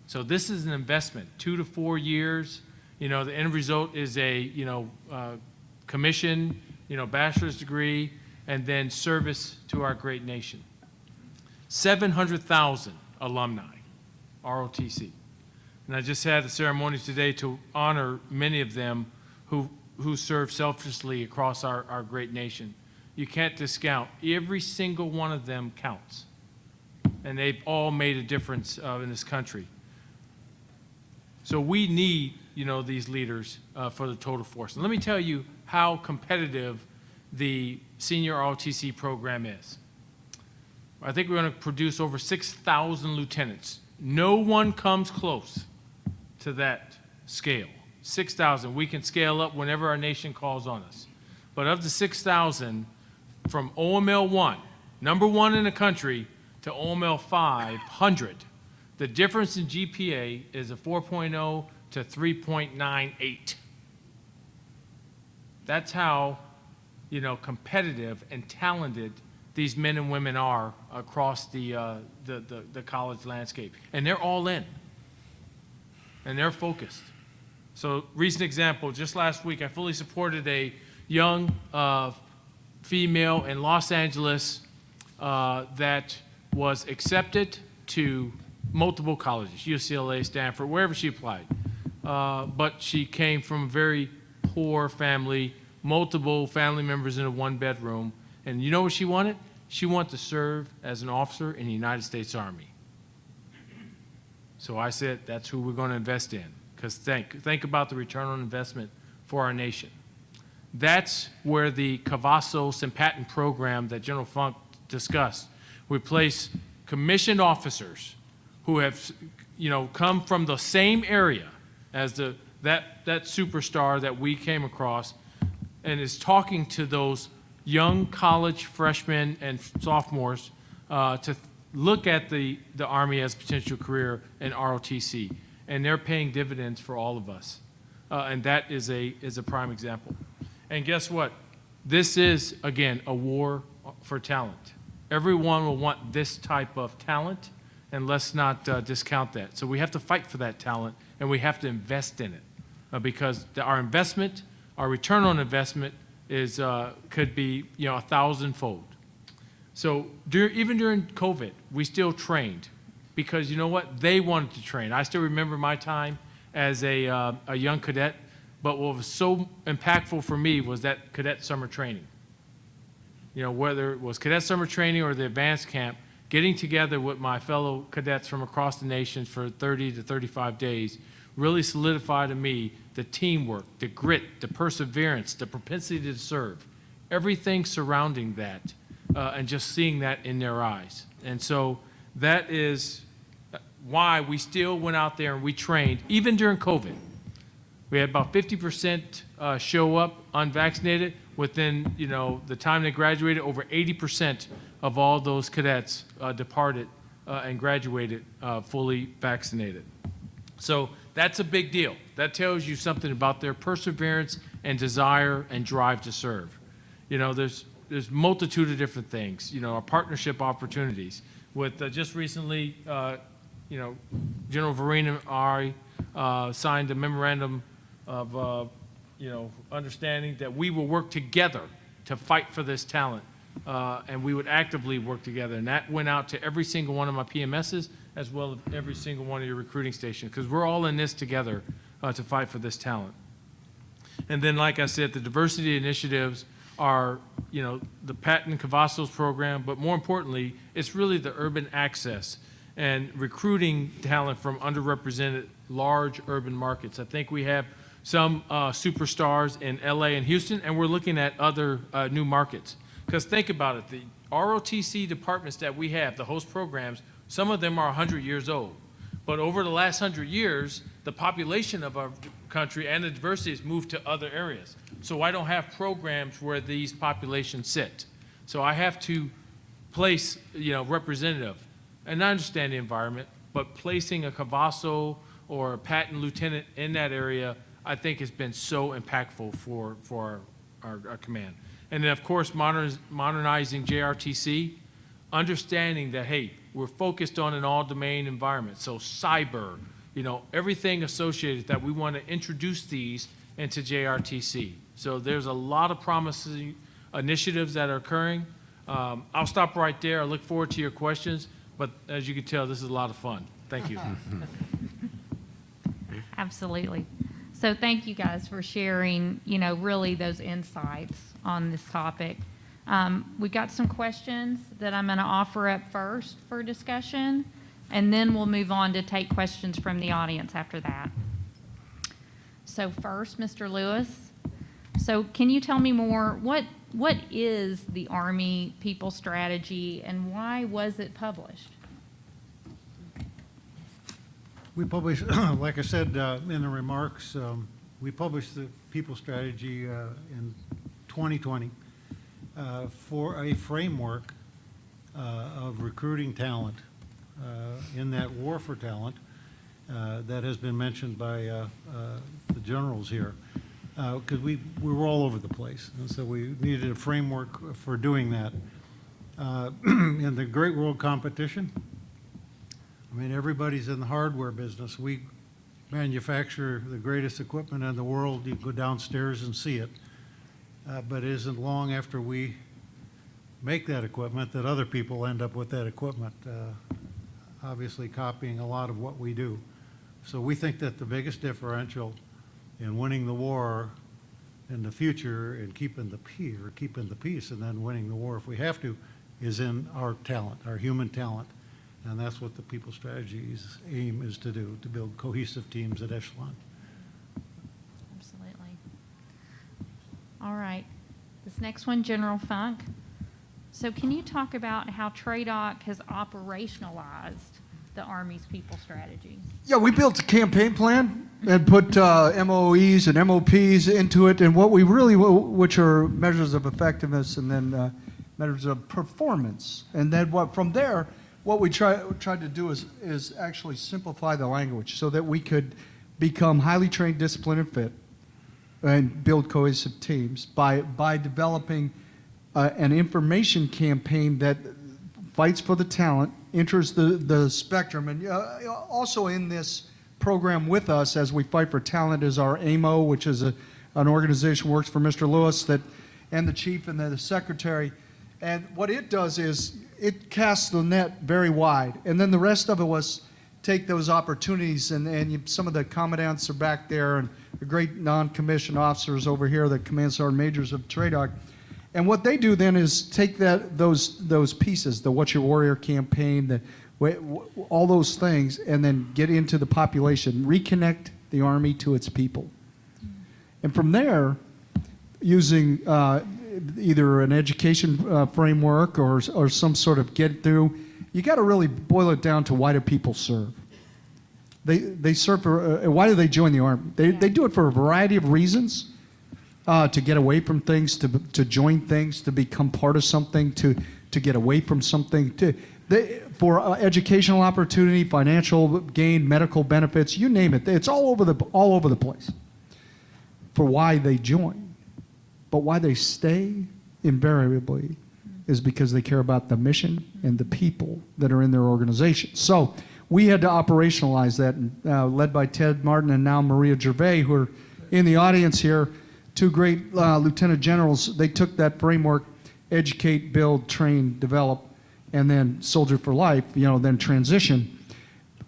So this is an investment, 2 to 4 years. The end result is a, commission, bachelor's degree, and then service to our great nation. 700,000 alumni, ROTC. And I just had a ceremony today to honor many of them who serve selflessly across our great nation. You can't discount. Every single one of them counts. And they've all made a difference in this country. So we need, these leaders for the total force. And let me tell you how competitive the senior ROTC program is. I think we're going to produce over 6,000 lieutenants. No one comes close to that scale. 6,000. We can scale up whenever our nation calls on us. But of the 6,000, from OML 1, number 1 in the country, to OML 500, the difference in GPA is a 4.0 to 3.98. That's how, competitive and talented these men and women are across the college landscape. And they're all in. And they're focused. So, recent example, just last week I fully supported a young female in Los Angeles that was accepted to multiple colleges, UCLA, Stanford, wherever she applied. But she came from a very poor family, multiple family members in a 1-bedroom. And you know what she wanted? She wanted to serve as an officer in the United States Army. So I said, that's who we're going to invest in. Because think about the return on investment for our nation. That's where the Cavazos and Patton program that General Funk discussed. We place commissioned officers who have, come from the same area as that superstar that we came across, and is talking to those young college freshmen and sophomores to look at the Army as a potential career in ROTC, and they're paying dividends for all of us. And that is a prime example. And guess what? This is, again, a war for talent. Everyone will want this type of talent, and let's not discount that. So we have to fight for that talent, and we have to invest in it because our investment, our return on investment is could be 1,000-fold. So even during COVID, we still trained because you know what? They wanted to train. I still remember my time as a young cadet, but what was so impactful for me was that cadet summer training. Whether it was cadet summer training or the advanced camp, getting together with my fellow cadets from across the nation for 30 to 35 days really solidified to me the teamwork, the grit, the perseverance, the propensity to serve, everything surrounding that, and just seeing that in their eyes. And so that is why we still went out there and we trained, even during COVID. We had about 50% show up unvaccinated. Within the time they graduated, over 80% of all those cadets departed and graduated fully vaccinated. So that's a big deal. That tells you something about their perseverance and desire and drive to serve. There's multitude of different things. Our partnership opportunities with just recently, General Vereen and I signed a memorandum of understanding that we will work together to fight for this talent, and we would actively work together. And that went out to every single one of my PMSs as well as every single one of your recruiting stations, because we're all in this together to fight for this talent. And then, like I said, the diversity initiatives are, the Patton Cavazos program, but more importantly, it's really the urban access and recruiting talent from underrepresented large urban markets. I think we have some superstars in LA and Houston, and we're looking at other new markets. Because think about it, the ROTC departments that we have, the host programs, some of them are 100 years old. But over the last 100 years, the population of our country and the diversity has moved to other areas. So I don't have programs where these populations sit. So I have to place, representative. And I understand the environment, but placing a Cavazo or a Patton lieutenant in that area, I think has been so impactful for our command. And then, of course, modernizing JRTC, understanding that, hey, we're focused on an all-domain environment. So cyber, everything associated that we want to introduce these into JRTC. So there's a lot of promising initiatives that are occurring. I'll stop right there. I look forward to your questions. But as you can tell, this is a lot of fun. Thank you. Absolutely. So thank you guys for sharing, really those insights on this topic. We've got some questions that I'm going to offer up first for discussion, and then we'll move on to take questions from the audience after that. So first, Mr. Lewis, so can you tell me more, what is the Army People Strategy and why was it published? We published, like I said in the remarks, we published the People Strategy in 2020 for a framework of recruiting talent in that war for talent that has been mentioned by the generals here. Because we were all over the place, and so we needed a framework for doing that. In the Great World Competition, everybody's in the hardware business. We manufacture the greatest equipment in the world. You go downstairs and see it. But it isn't long after we make that equipment that other people end up with that equipment, obviously copying a lot of what we do. So we think that the biggest differential in winning the war in the future and keeping the peace and then winning the war if we have to, is in our talent, our human talent. And that's what the People Strategy's aim is to do, to build cohesive teams at Echelon. Absolutely. All right. This next one, General Funk. So can you talk about how Tradoc has operationalized the Army's people strategy? Yeah, we built a campaign plan and put MOEs and MOPs into it, and what we really, which are measures of effectiveness and then measures of performance. And then from there, what we tried to do is actually simplify the language so that we could become highly trained, disciplined, and fit, and build cohesive teams by developing an information campaign that fights for the talent, enters the spectrum, and also in this program with us as we fight for talent is our AMO, which is an organization works for Mr. Lewis, and the chief and the secretary. And what it does is it casts the net very wide, and then the rest of it was take those opportunities, and some of the commandants are back there, and the great non-commissioned officers over here, the command sergeant majors of Tradoc. And what they do then is take those pieces, the What's Your Warrior campaign, all those things, and then get into the population, reconnect the Army to its people. And from there, using either an education framework or some sort of get through, you got to really boil it down to why do people serve? They serve for, why do they join the Army? They do it for a variety of reasons. To get away from things, to join things, to become part of something, to get away from something, for educational opportunity, financial gain, medical benefits, you name it. It's all over the place for why they join. But why they stay invariably is because they care about the mission and the people that are in their organization. So we had to operationalize that, led by Ted Martin and now Maria Gervais, who are in the audience here. Two great lieutenant generals. They took that framework, educate, build, train, develop, and then soldier for life, then transition.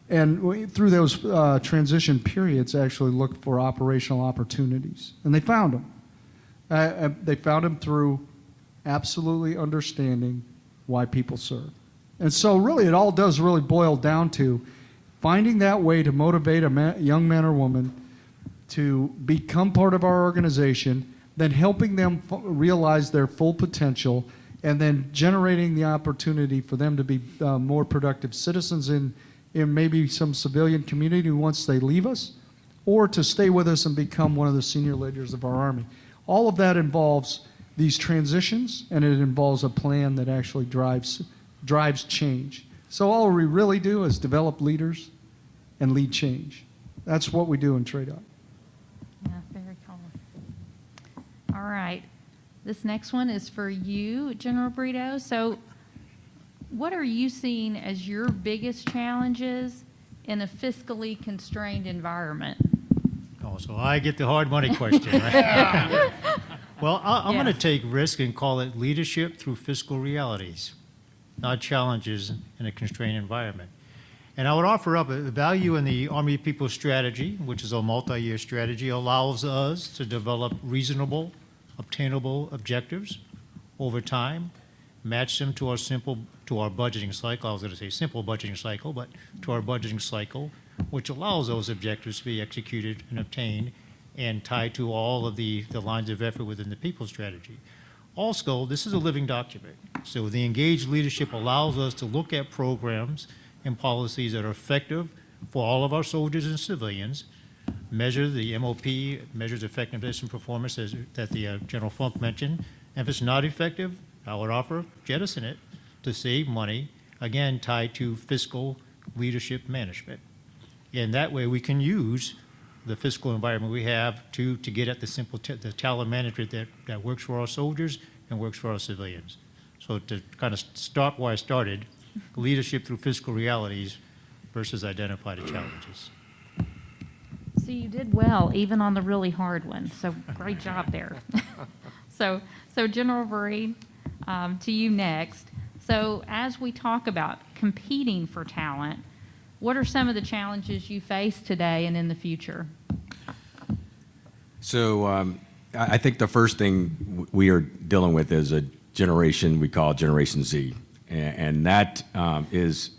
And through those transition periods, actually looked for operational opportunities. And they found them. They found them through absolutely understanding why people serve. And so really it all does really boil down to finding that way to motivate a young man or woman to become part of our organization, then helping them realize their full potential, and then generating the opportunity for them to be more productive citizens in maybe some civilian community once they leave us, or to stay with us and become one of the senior leaders of our Army. All of that involves these transitions, and it involves a plan that actually drives change. So all we really do is develop leaders and lead change. That's what we do in Tradoc. Yeah, very cool. All right. This next one is for you, General Britto. So what are you seeing as your biggest challenges in a fiscally constrained environment? Oh, so I get the hard money question, right? Well, I'm going to take risk and call it leadership through fiscal realities, not challenges in a constrained environment. And I would offer up a value in the Army People Strategy, which is a multi-year strategy, allows us to develop reasonable, obtainable objectives over time, match them to our budgeting cycle. I was going to say simple budgeting cycle, but to our budgeting cycle, which allows those objectives to be executed and obtained and tied to all of the lines of effort within the People Strategy. Also, this is a living document. So the engaged leadership allows us to look at programs and policies that are effective for all of our soldiers and civilians, measure the MOP, measures effectiveness and performance that the General Funk mentioned. And if it's not effective, I would offer jettison it to save money, again, tied to fiscal leadership management. And that way we can use the fiscal environment we have to get at the talent management that works for our soldiers and works for our civilians. So to kind of start where I started, leadership through fiscal realities versus identified challenges. So you did well, even on the really hard one. So great job there. So General Vereen, to you next. So as we talk about competing for talent, what are some of the challenges you face today and in the future? So I think the first thing we are dealing with is a generation we call Generation Z. And that is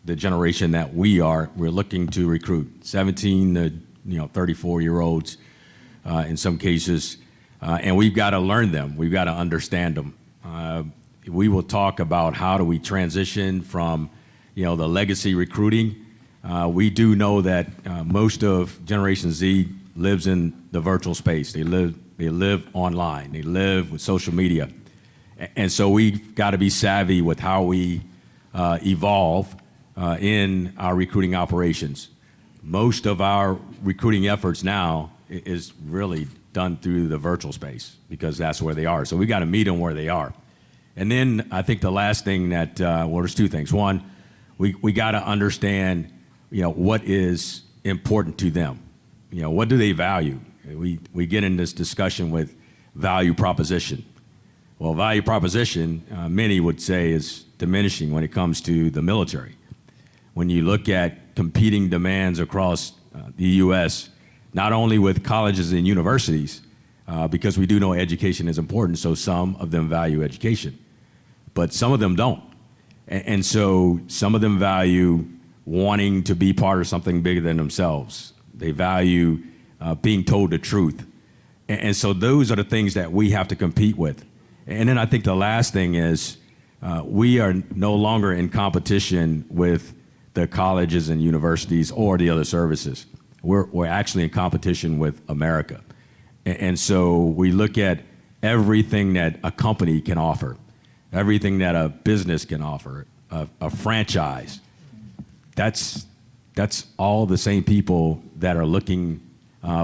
the generation that we're looking to recruit, 17 to 34-year-olds in some cases, and we've got to learn them. We've got to understand them. We will talk about how do we transition from the legacy recruiting. We do know that most of Generation Z lives in the virtual space. They live online. They live with social media. And so we've got to be savvy with how we evolve in our recruiting operations. Most of our recruiting efforts now is really done through the virtual space because that's where they are. So we got to meet them where they are. And then I think the last thing that, well, there's two things. One, we got to understand, what is important to them. What do they value? We get in this discussion with value proposition. Well, value proposition, many would say, is diminishing when it comes to the military. When you look at competing demands across the U.S., not only with colleges and universities, because we do know education is important, so some of them value education, but some of them don't. And so some of them value wanting to be part of something bigger than themselves. They value being told the truth. And so those are the things that we have to compete with. And then I think the last thing is we are no longer in competition with the colleges and universities or the other services. We're actually in competition with America. And so we look at everything that a company can offer, everything that a business can offer, a franchise. That's all the same people that are looking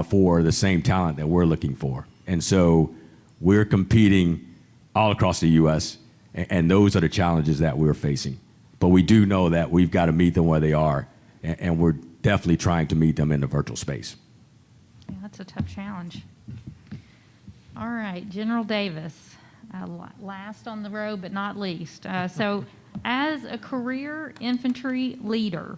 for the same talent that we're looking for. And so we're competing all across the U.S., and those are the challenges that we're facing. But we do know that we've got to meet them where they are, and we're definitely trying to meet them in the virtual space. Yeah, that's a tough challenge. All right, General Davis, last on the row but not least. So as a career infantry leader,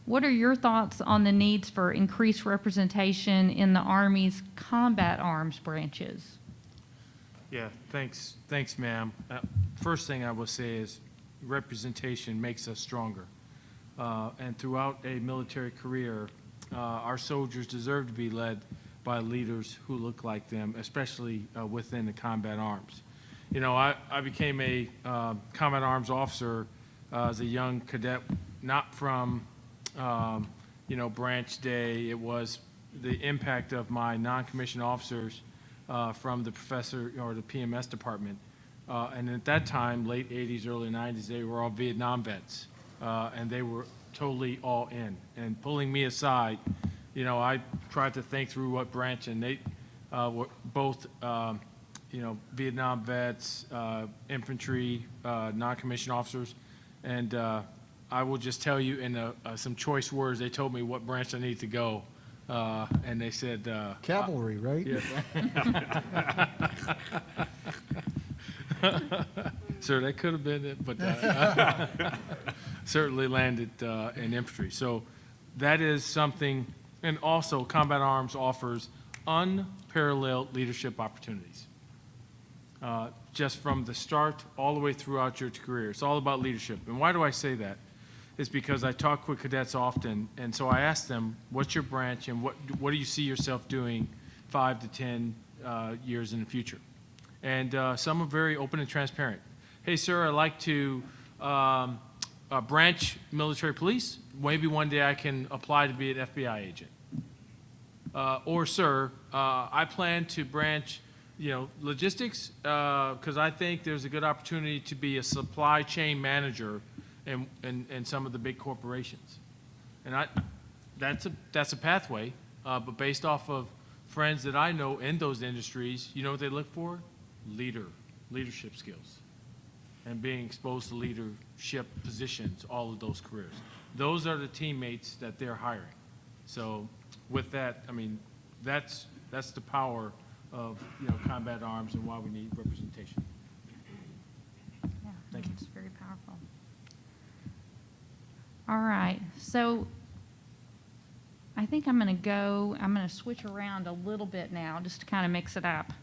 what are your thoughts on the needs for increased representation in the Army's combat arms branches? Yeah, thanks, ma'am. First thing I will say is representation makes us stronger. And throughout a military career, our soldiers deserve to be led by leaders who look like them, especially within the combat arms. I became a combat arms officer as a young cadet, not from, branch day. It was the impact of my non-commissioned officers from the professor or the PMS department. And at that time, late 80s, early 90s, they were all Vietnam vets. And they were totally all in. And pulling me aside, I tried to think through what branch, and they were both, Vietnam vets, infantry, non-commissioned officers. And I will just tell you in some choice words, they told me what branch I needed to go. And they said... Cavalry, right? Yeah. Sir, that could have been it, but certainly landed in infantry. So that is something, and also combat arms offers unparalleled leadership opportunities. Just from the start all the way throughout your career. It's all about leadership. And why do I say that? It's because I talk with cadets often, and so I ask them, what's your branch and what do you see yourself doing 5 to 10 years in the future? And some are very open and transparent. Hey, sir, I'd like to branch military police. Maybe one day I can apply to be an FBI agent. Or, sir, I plan to branch, logistics because I think there's a good opportunity to be a supply chain manager in some of the big corporations. And that's a pathway, but based off of friends that I know in those industries, you know what they look for? Leadership skills, and being exposed to leadership positions, all of those careers. Those are the teammates that they're hiring. So with that, I mean, that's the power of combat arms and why we need representation. Yeah, Thank you. it's very powerful. All right, so I think I'm going to switch around a little bit now just to kind of mix it up.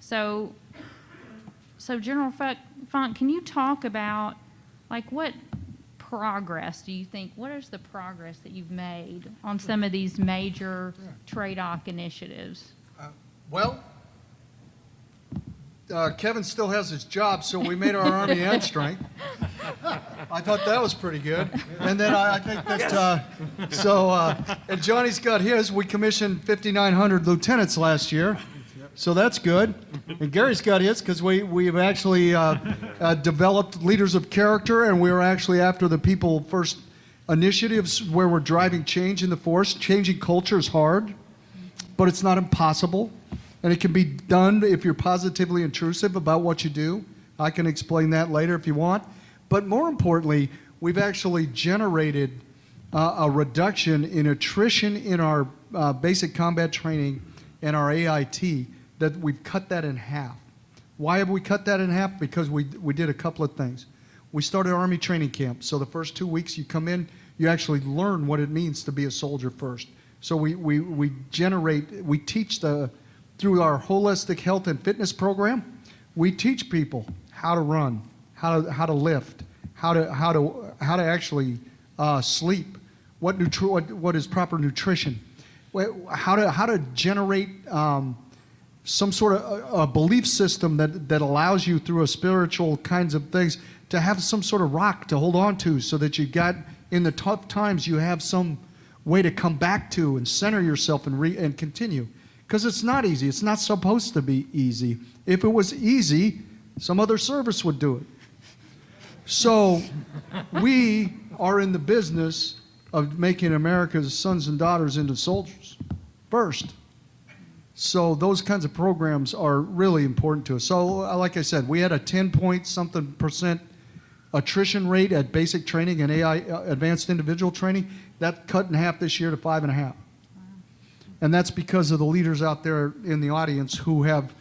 So General Funk, can you talk about, what progress do you think, what is the progress that you've made on some of these major Tradoc initiatives? Kevin still has his job, so we made our Army end strength. I thought that was pretty good. And then I think that, and Johnny's got his. We commissioned 5,900 lieutenants last year. So that's good. And Gary's got his because we've actually developed leaders of character, and we were actually after the people first initiatives where we're driving change in the force. Changing culture is hard, but it's not impossible. And it can be done if you're positively intrusive about what you do. I can explain that later if you want. But more importantly, we've actually generated a reduction in attrition in our basic combat training and our AIT, that we've cut that in half. Why have we cut that in half? Because we did a couple of things. We started Army training camp. So the first 2 weeks you come in, you actually learn what it means to be a soldier first. So we teach through our holistic health and fitness program, we teach people how to run, how to lift, how to actually sleep, what is proper nutrition, how to generate some sort of a belief system that allows you through a spiritual kinds of things to have some sort of rock to hold on to, so that you got in the tough times you have some way to come back to and center yourself and continue. Because it's not easy. It's not supposed to be easy. If it was easy, some other service would do it. So we are in the business of making America's sons and daughters into soldiers first. So those kinds of programs are really important to us. So like I said, we had a 10-point-something% attrition rate at basic training and AI, advanced individual training. That cut in half this year to 5.5. And that's because of the leaders out there in the audience who have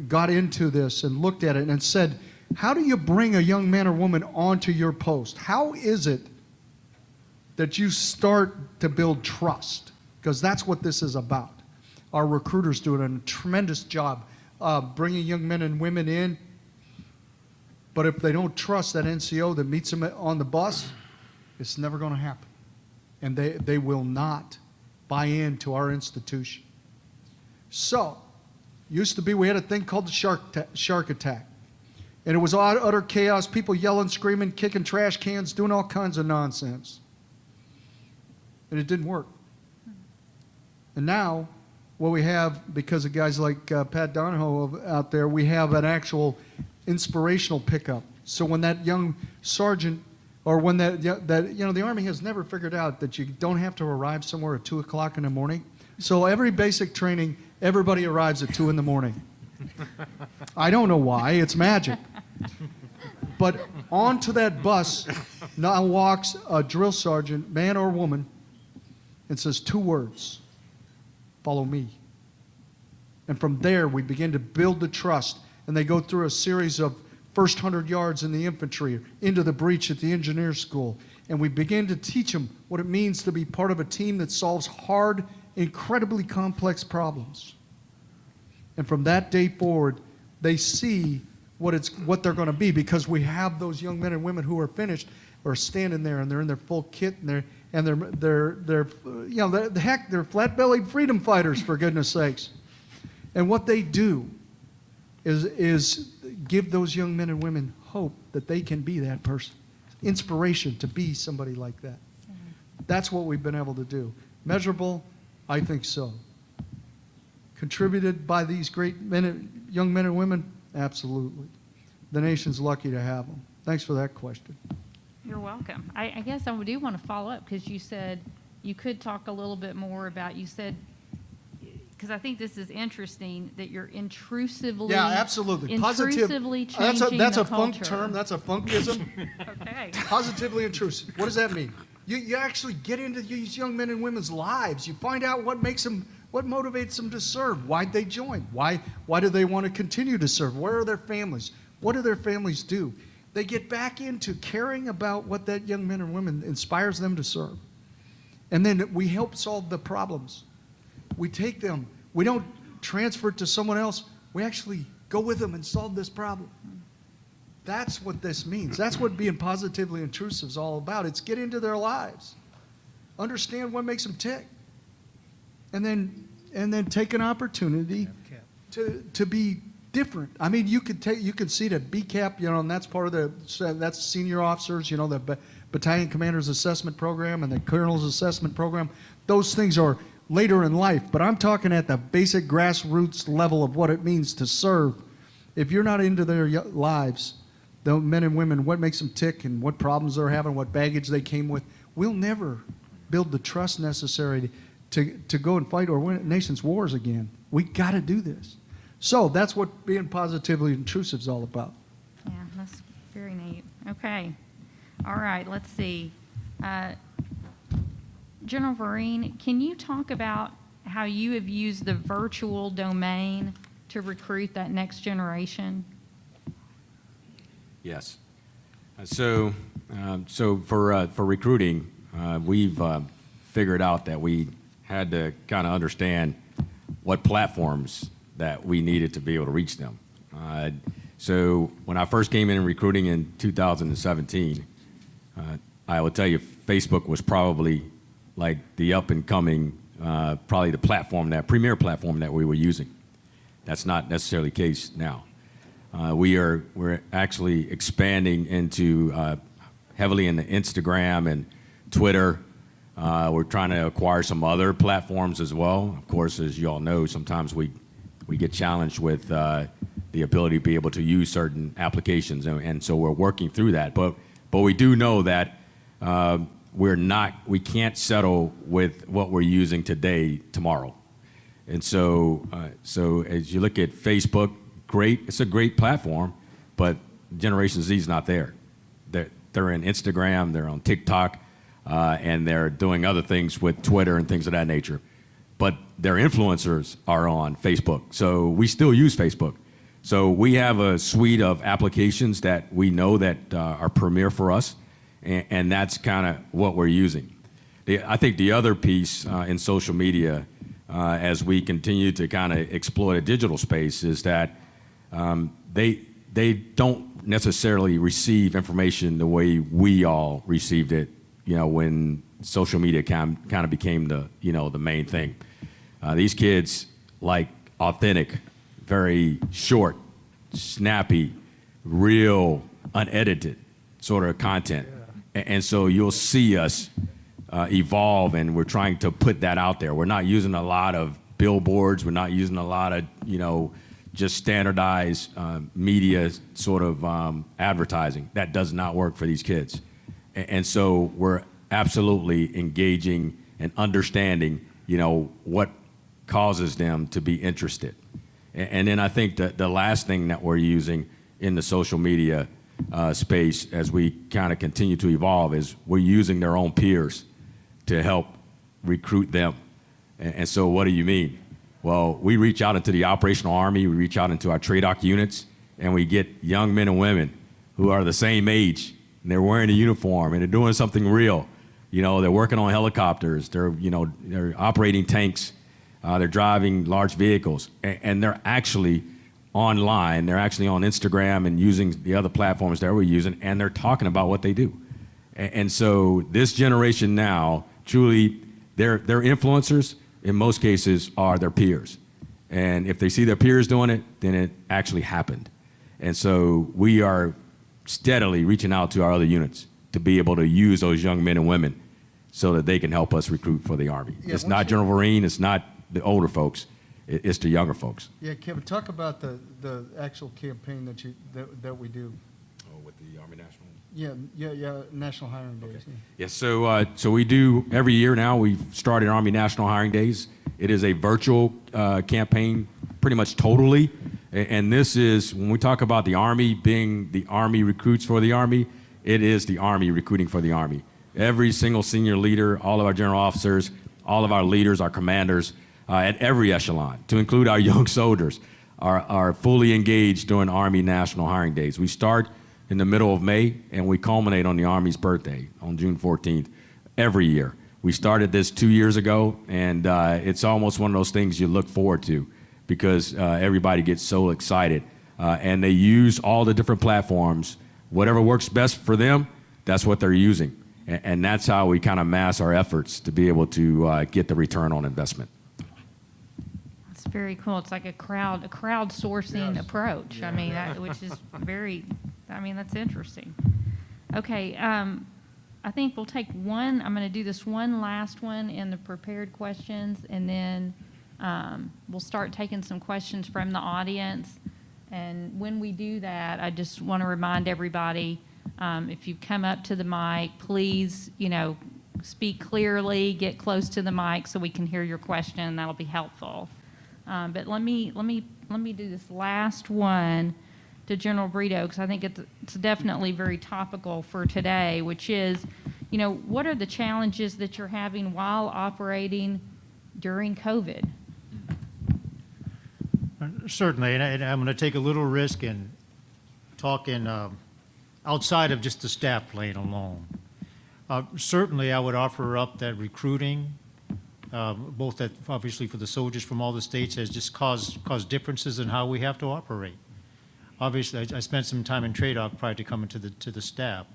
got into this and looked at it and said, how do you bring a young man or woman onto your post? How is it that you start to build trust? Because that's what this is about. Our recruiters do a tremendous job bringing young men and women in. But if they don't trust that NCO that meets them on the bus, it's never going to happen. And they will not buy into our institution. So, used to be, we had a thing called the shark attack. And it was utter chaos, people yelling, screaming, kicking trash cans, doing all kinds of nonsense. And it didn't work. And now, what we have, because of guys like Pat Donahoe out there, we have an actual inspirational pickup. So when that young sergeant, or when the Army has never figured out that you don't have to arrive somewhere at 2 o'clock in the morning. So every basic training, everybody arrives at 2 in the morning. I don't know why, it's magic. But onto that bus now walks a drill sergeant, man or woman, and says 2 words, follow me. And from there, we begin to build the trust. And they go through a series of first 100 yards in the infantry, into the breach at the engineer school. And we begin to teach them what it means to be part of a team that solves hard, incredibly complex problems. And from that day forward, they see what they're going to be, because we have those young men and women who are finished, are standing there and they're in their full kit and they're flat-bellied freedom fighters, for goodness sakes. And what they do is give those young men and women hope that they can be that person, inspiration to be somebody like that. That's what we've been able to do. Measurable, I think so. Contributed by these great young men and women, absolutely. The nation's lucky to have them. Thanks for that question. You're welcome. I guess I do want to follow up, because you said you could talk a little bit more about, you said, because I think this is interesting, that you're intrusively, yeah, absolutely. Intrusively changing that's the a funk culture. term. That's a funkism. Okay. Positively intrusive. What does that mean? You actually get into these young men and women's lives. You find out what makes them, what motivates them to serve. Why'd they join? Why do they want to continue to serve? Where are their families? What do their families do? They get back into caring about what that young men and women inspires them to serve. And then we help solve the problems. We take them. We don't transfer it to someone else. We actually go with them and solve this problem. That's what this means. That's what being positively intrusive is all about. It's get into their lives. Understand what makes them tick. And then take an opportunity to be different. I mean, you could see that BCAP, and that's part of that's senior officers, the battalion commander's assessment program and the colonel's assessment program. Those things are later in life, but I'm talking at the basic grassroots level of what it means to serve. If you're not into their lives, the men and women, what makes them tick and what problems they're having, what baggage they came with, we'll never build the trust necessary to go and fight or win a nation's wars again. We got to do this. So that's what being positively intrusive is all about. Yeah, that's very neat. Okay. All right, let's see. General Vereen, can you talk about how you have used the virtual domain to recruit that next generation? Yes. So for recruiting, we've figured out that we had to kind of understand what platforms that we needed to be able to reach them. So when I first came in recruiting in 2017, I will tell you, Facebook was probably like the up and coming, probably the premier platform that we were using. That's not necessarily the case now. We're actually expanding into heavily into Instagram and Twitter. We're trying to acquire some other platforms as well. Of course, as you all know, sometimes we get challenged with the ability to be able to use certain applications, and so we're working through that. But we do know that we can't settle with what we're using today tomorrow. And so as you look at Facebook, great, it's a great platform, but Generation Z is not there. They're in Instagram, they're on TikTok, and they're doing other things with Twitter and things of that nature. But their influencers are on Facebook, so we still use Facebook. So we have a suite of applications that we know that are premier for us, and that's kind of what we're using. I think the other piece in social media, as we continue to kind of explore the digital space, is that they don't necessarily receive information the way we all received it, when social media kind of became the main thing. These kids like authentic, very short, snappy, real, unedited sort of content. Yeah. And so you'll see us evolve, and we're trying to put that out there. We're not using a lot of billboards. We're not using a lot of, just standardized media sort of advertising. That does not work for these kids. And so we're absolutely engaging and understanding, what causes them to be interested. And then I think that the last thing that we're using in the social media space as we kind of continue to evolve is we're using their own peers to help recruit them. And so what do you mean? Well, we reach out into the operational Army, we reach out into our Tradoc units, and we get young men and women who are the same age, and they're wearing a uniform, and they're doing something real. They're working on helicopters, they're operating tanks, they're driving large vehicles, and they're actually online, they're actually on Instagram and using the other platforms that we're using, and they're talking about what they do. And so this generation now, truly, they're influencers, in most cases, are their peers. And if they see their peers doing it, then it actually happened. And so we are steadily reaching out to our other units to be able to use those young men and women so that they can help us recruit for the Army. Yeah, it's not General Vereen, it's not the older folks, it's the younger folks. Yeah, Kevin, talk about the actual campaign that we do. Oh, with the Army National? Yeah, National Hiring Days. Okay. Yes, so we do, every year now, we've started Army National Hiring Days. It is a virtual campaign, pretty much totally. And this is, when we talk about the Army being the Army recruits for the Army, it is the Army recruiting for the Army. Every single senior leader, all of our general officers, all of our leaders, our commanders, at every echelon, to include our young soldiers, are fully engaged during Army National Hiring Days. We start in the middle of May, and we culminate on the Army's birthday, on June 14th, every year. We started this 2 years ago, and it's almost one of those things you look forward to, because everybody gets so excited. And they use all the different platforms. Whatever works best for them, that's what they're using. And that's how we kind of mass our efforts to be able to get the return on investment. Very cool. It's like a crowdsourcing Yes. approach. I mean, which is that's interesting. Okay, I think we'll take one. I'm going to do this one last one in the prepared questions, and then we'll start taking some questions from the audience. And when we do that, I just want to remind everybody, if you come up to the mic, please, speak clearly, get close to the mic so we can hear your question. That'll be helpful. But let me do this last one to General Britto, because I think it's definitely very topical for today, which is, what are the challenges that you're having while operating during COVID? Certainly, and I'm going to take a little risk in talking outside of just the staff plane alone. Certainly, I would offer up that recruiting, both that obviously for the soldiers from all the states, has just caused differences in how we have to operate. Obviously, I spent some time in Tradoc prior to coming to the staff.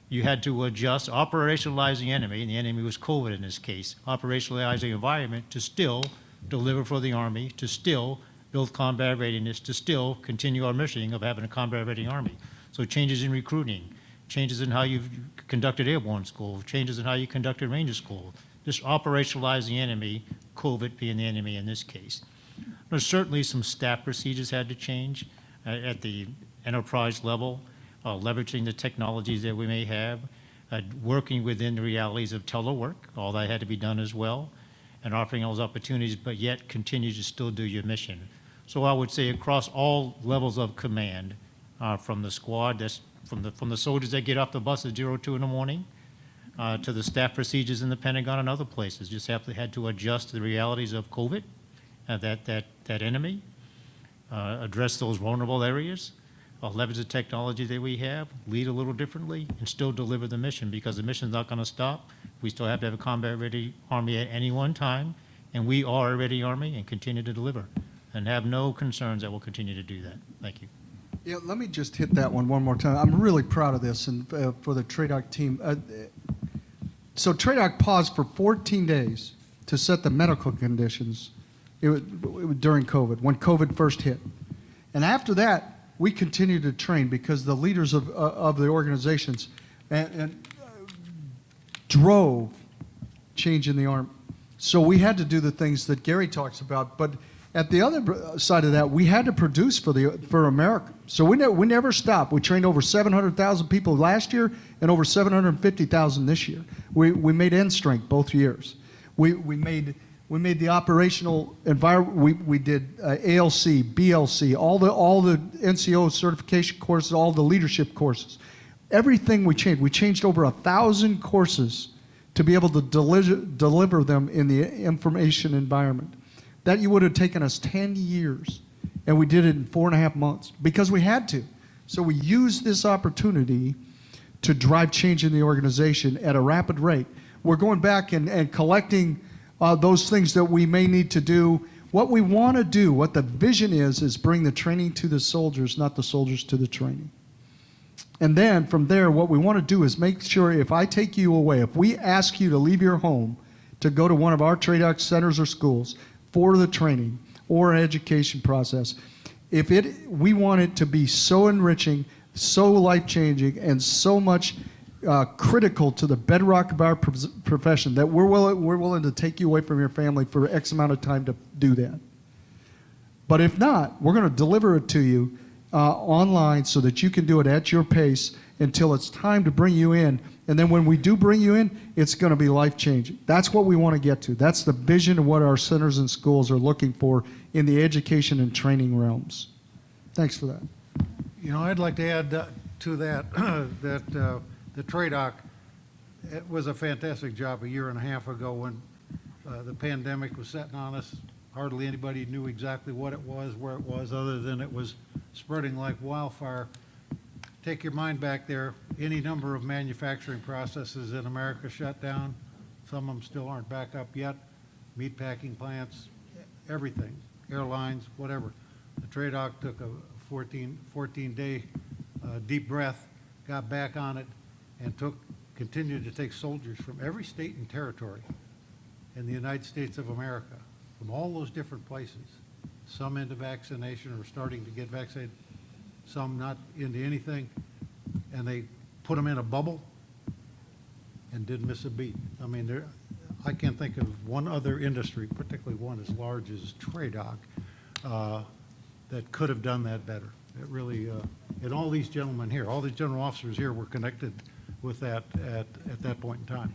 You had to adjust, operationalize the enemy, and the enemy was COVID in this case, operationalize the environment to still deliver for the Army, to still build combat readiness, to still continue our mission of having a combat-ready Army. So changes in recruiting, changes in how you've conducted airborne school, changes in how you conducted Ranger school. Just operationalize the enemy, COVID being the enemy in this case. There's certainly some staff procedures had to change at the enterprise level, leveraging the technologies that we may have, working within the realities of telework. All that had to be done as well, and offering those opportunities, but yet continue to still do your mission. So I would say across all levels of command, from the squad, that's from the soldiers that get off the bus at 02 in the morning, to the staff procedures in the Pentagon and other places, just had to adjust to the realities of COVID, that enemy, address those vulnerable areas, leverage the technology that we have, lead a little differently, and still deliver the mission, because the mission's not going to stop. We still have to have a combat-ready Army at any one time, and we are a ready Army and continue to deliver, and have no concerns that we'll continue to do that. Thank you. Yeah, let me just hit that one more time. I'm really proud of this, and for the Tradoc team. So Tradoc paused for 14 days to set the medical conditions during COVID, when COVID first hit. And after that, we continued to train because the leaders of the organizations drove change in the Army. So we had to do the things that Gary talks about, but at the other side of that, we had to produce for America. So we never stopped. We trained over 700,000 people last year and over 750,000 this year. We made end strength both years. We made the operational environment. We did ALC, BLC, all the NCO certification courses, all the leadership courses. Everything we changed. We changed over 1,000 courses to be able to deliver them in the information environment. That would have taken us 10 years, and we did it in 4.5 months because we had to. So we used this opportunity to drive change in the organization at a rapid rate. We're going back and collecting those things that we may need to do. What we want to do, what the vision is bring the training to the soldiers, not the soldiers to the training. And then from there, what we want to do is make sure if I take you away, if we ask you to leave your home to go to one of our Tradoc centers or schools for the training or an education process, we want it to be so enriching, so life-changing, and so much critical to the bedrock of our profession that we're willing to take you away from your family for X amount of time to do that. But if not, we're going to deliver it to you online so that you can do it at your pace until it's time to bring you in. And then when we do bring you in, it's going to be life-changing. That's what we want to get to. That's the vision of what our centers and schools are looking for in the education and training realms. Thanks for that. I'd like to add to that that the Tradoc, it was a fantastic job 1.5 years ago when the pandemic was setting on us. Hardly anybody knew exactly what it was, where it was, other than it was spreading like wildfire. Take your mind back there, any number of manufacturing processes in America shut down. Some of them still aren't back up yet. Meat packing plants, everything, airlines, whatever. The Tradoc took a 14-day deep breath, got back on it, and continued to take soldiers from every state and territory in the United States of America, from all those different places, some into vaccination or starting to get vaccinated, some not into anything, and they put them in a bubble and didn't miss a beat. I mean, I can't think of one other industry, particularly one as large as Tradoc, that could have done that better. It really, and all these gentlemen here, all these general officers here were connected with that at that point in time.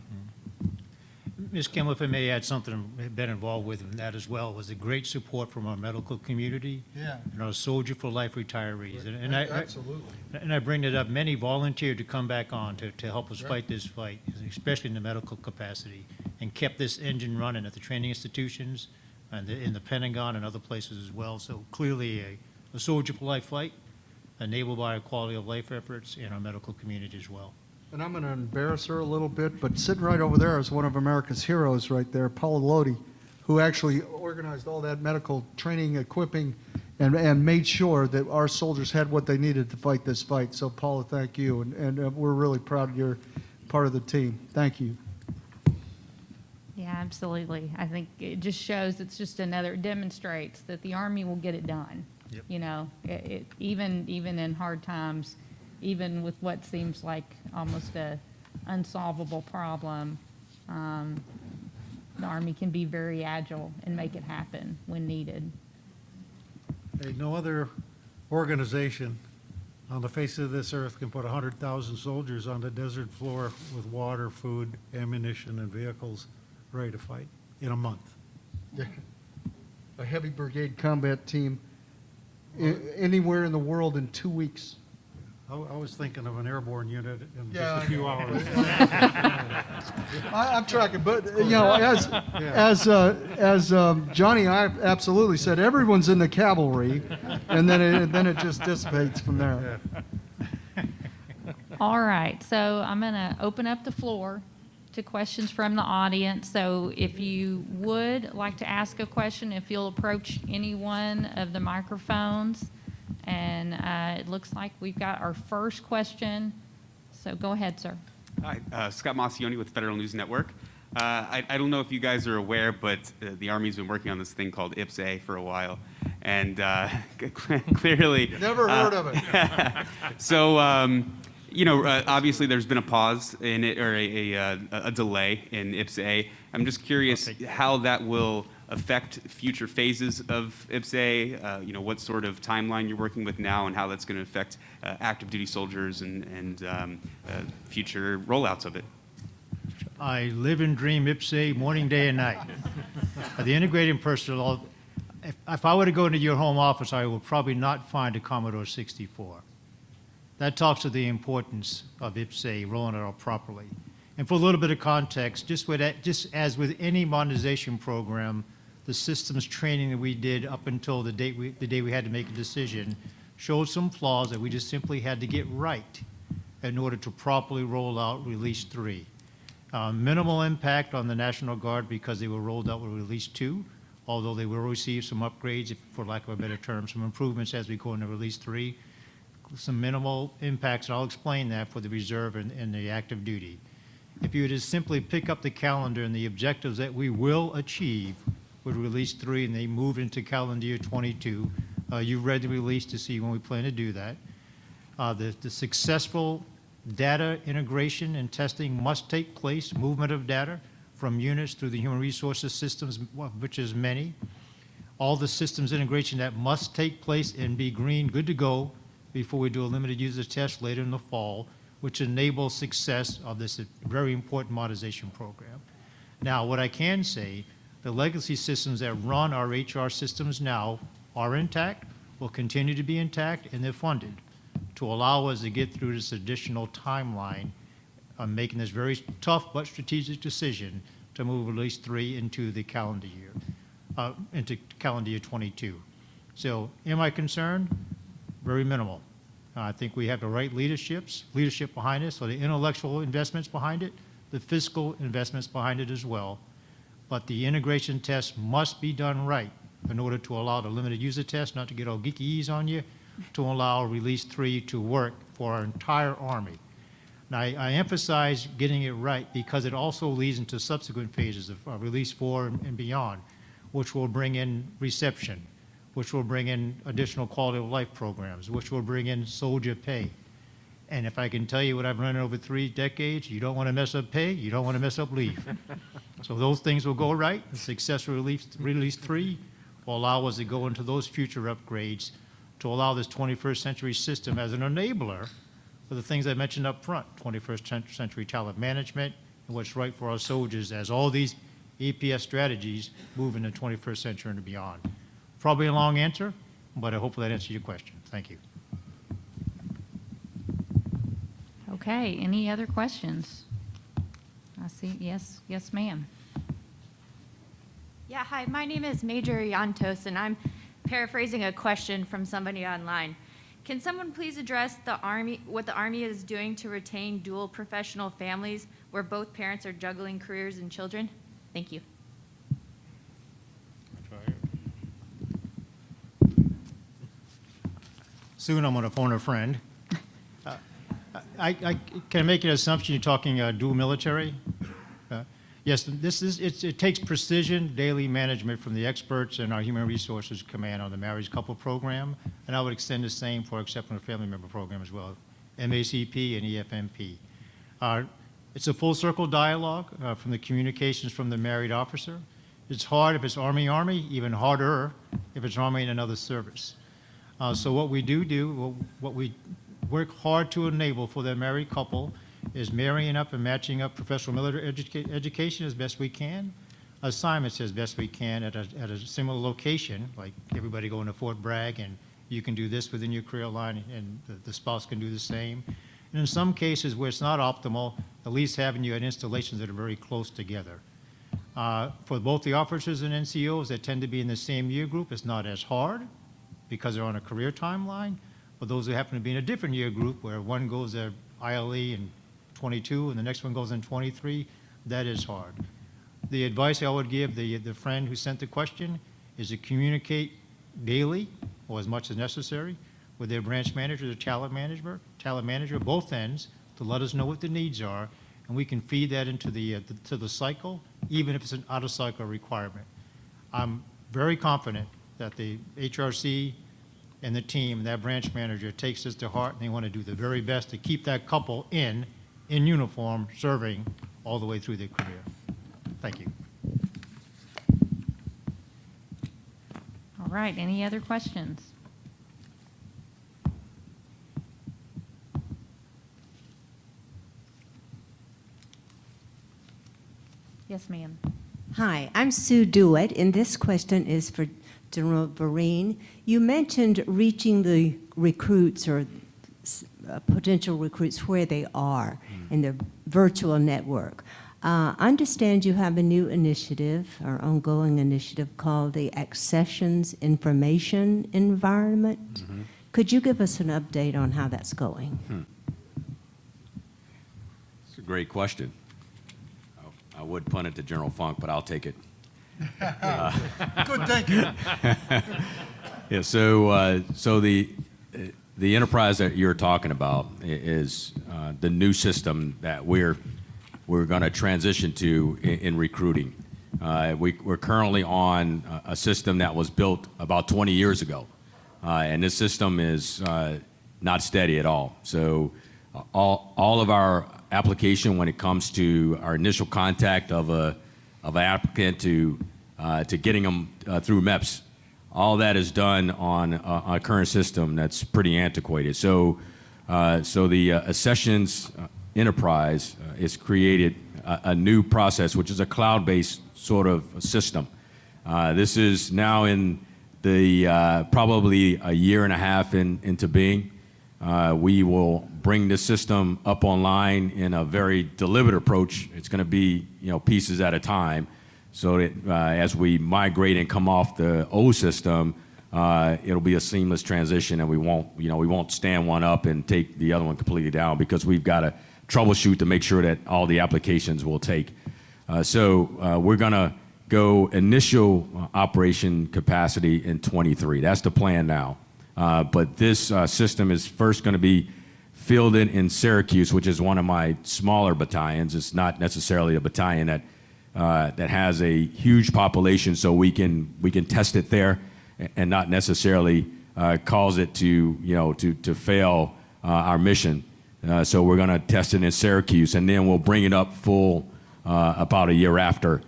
Ms. Kimball, if I may add something I've been involved with in that as well, was the great support from our medical community Yeah. and our Soldier for Life retirees. Absolutely. And I bring it up, many volunteered to come back on to help us fight this fight, especially in the medical capacity, and kept this engine running at the training institutions and in the Pentagon and other places as well. So clearly a Soldier for Life fight enabled by our quality of life efforts in our medical community as well. And I'm going to embarrass her a little bit, but sitting right over there is one of America's heroes right there, Paula Lodi, who actually organized all that medical training, equipping, and made sure that our soldiers had what they needed to fight this fight. So, Paula, thank you, and we're really proud you're part of the team. Thank you. Yeah, absolutely. I think it just shows, it's just another, it demonstrates that the Army will get it done. Yep. You know, even in hard times, even with what seems like almost a unsolvable problem, the Army can be very agile and make it happen when needed. Hey, no other organization on the face of this earth can put 100,000 soldiers on the desert floor with water, food, ammunition, and vehicles ready to fight in a month. A heavy brigade combat team anywhere in the world in 2 weeks. I was thinking of an airborne unit in Yeah, just a few hours. I'm tracking, but you know, as Johnny I absolutely said, everyone's in the cavalry, and then it just dissipates from there. All right, so I'm going to open up the floor to questions from the audience. So if you would like to ask a question, if you'll approach any one of the microphones. And it looks like we've got our first question. So go ahead, sir. Hi, Scott Massioni with Federal News Network. I don't know if you guys are aware, but the Army's been working on this thing called AUSA for a while. And clearly... Never heard of it. So, you know, obviously there's been a pause in it, or a delay in AUSA. I'm just curious how that will affect future phases of AUSA, you know, what sort of timeline you're working with now and how that's going to affect active duty soldiers and future rollouts of it. I live and dream AUSA morning, day, and night. The integrating personnel, if I were to go into your home office, I would probably not find a Commodore 64. That talks to the importance of AUSA rolling it out properly. And for a little bit of context, just as with any modernization program, the systems training that we did up until the day we had to make a decision showed some flaws that we just simply had to get right in order to properly roll out Release 3. Minimal impact on the National Guard because they were rolled out with Release 2, although they will receive some upgrades, for lack of a better term, some improvements as we go into Release 3. Some minimal impacts, and I'll explain that for the reserve and the active duty. If you were to simply pick up the calendar and the objectives that we will achieve with Release 3 and they move into calendar year 22, you've read the release to see when we plan to do that. The successful data integration and testing must take place, movement of data from units through the human resources systems, which is many. All the systems integration that must take place and be green, good to go, before we do a limited user test later in the fall, which enables success of this very important modernization program. Now, what I can say, the legacy systems that run our HR systems now are intact, will continue to be intact, and they're funded to allow us to get through this additional timeline on making this very tough but strategic decision to move Release 3 into the calendar year, into calendar year 22. So, am I concerned? Very minimal. I think we have the right leadership behind it, so the intellectual investments behind it, the fiscal investments behind it as well. But the integration test must be done right in order to allow the limited user test, not to get all geeky on you, to allow Release 3 to work for our entire Army. Now, I emphasize getting it right because it also leads into subsequent phases of Release 4 and beyond, which will bring in reception, which will bring in additional quality of life programs, which will bring in soldier pay. And if I can tell you what I've learned over 3 decades, you don't want to mess up pay, you don't want to mess up leave. So those things will go right. The successful release 3 will allow us to go into those future upgrades to allow this 21st century system as an enabler for the things I mentioned up front, 21st century talent management, and what's right for our soldiers as all these EPS strategies move into 21st century and beyond. Probably a long answer, but I hope that answers your question. Thank you. Okay, any other questions? I see, yes, yes, ma'am. Yeah, hi, my name is Major Yantos, and I'm paraphrasing a question from somebody online. Can someone please address what the Army is doing to retain dual professional families where both parents are juggling careers and children? Thank you. Soon I'm going to phone a friend. Can I make an assumption you're talking dual military? Yes, it takes precision daily management from the experts in our Human Resources Command on the Marriage Couple Program, and I would extend the same for Exceptional Family Member Program as well, MACP and EFMP. It's a full circle dialogue from the communications from the married officer. It's hard if it's Army, even harder if it's Army in another service. So what we do, what we work hard to enable for the married couple is marrying up and matching up professional military education as best we can, assignments as best we can at a similar location, like everybody going to Fort Bragg, and you can do this within your career line, and the spouse can do the same. And in some cases where it's not optimal, at least having you at installations that are very close together. For both the officers and NCOs that tend to be in the same year group, it's not as hard because they're on a career timeline. For those who happen to be in a different year group where one goes their ILE in 22 and the next one goes in 23, that is hard. The advice I would give the friend who sent the question is to communicate daily or as much as necessary with their branch manager, the talent manager, both ends, to let us know what the needs are, and we can feed that into to the cycle, even if it's an out-of-cycle requirement. I'm very confident that the HRC and the team, that branch manager, takes this to heart, and they want to do the very best to keep that couple in uniform, serving all the way through their career. Thank you. All right, any other questions? Yes, ma'am. Hi, I'm Sue Dewitt, and this question is for General Vereen. You mentioned reaching the recruits or potential recruits where they are in the virtual network. Understand you have a new initiative or ongoing initiative called the Accessions Information Environment. Could you give us an update on how that's going? It's a great question. I would punt it to General Funk, but I'll take it. Good, thank you. Yeah, so the enterprise that you're talking about is the new system that we're going to transition to in recruiting. We're currently on a system that was built about 20 years ago, and this system is not steady at all. So all of our application when it comes to our initial contact of an applicant to getting them through MEPS, all that is done on a current system that's pretty antiquated. So the Accessions Enterprise has created a new process, which is a cloud-based sort of system. This is now in the probably a year and a half into being. We will bring this system up online in a very deliberate approach. It's going to be pieces at a time, so that as we migrate and come off the old system, it'll be a seamless transition, and we won't stand one up and take the other one completely down, because we've got to troubleshoot to make sure that all the applications will take. So we're going to go initial operation capacity in 23. That's the plan now. But this system is first going to be fielded in Syracuse, which is one of my smaller battalions. It's not necessarily a battalion that has a huge population, so we can test it there. and not necessarily cause it to, to fail our mission. So we're going to test it in Syracuse, and then we'll bring it up full about a year after.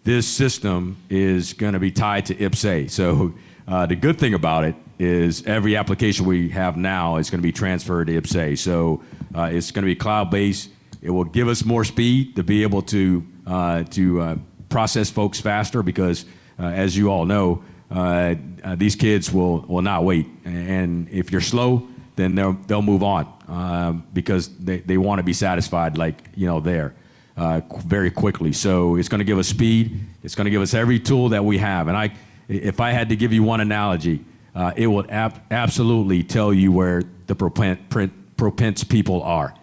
This system is going to be tied to IPSA. So the good thing about it is every application we have now is going to be transferred to IPSA. So it's going to be cloud-based. It will give us more speed to be able to process folks faster because, as you all know, these kids will not wait. And if you're slow, then they'll move on because they want to be satisfied, there very quickly. So it's going to give us speed. It's going to give us every tool that we have. And if I had to give you one analogy, it would absolutely tell you where the propense people are.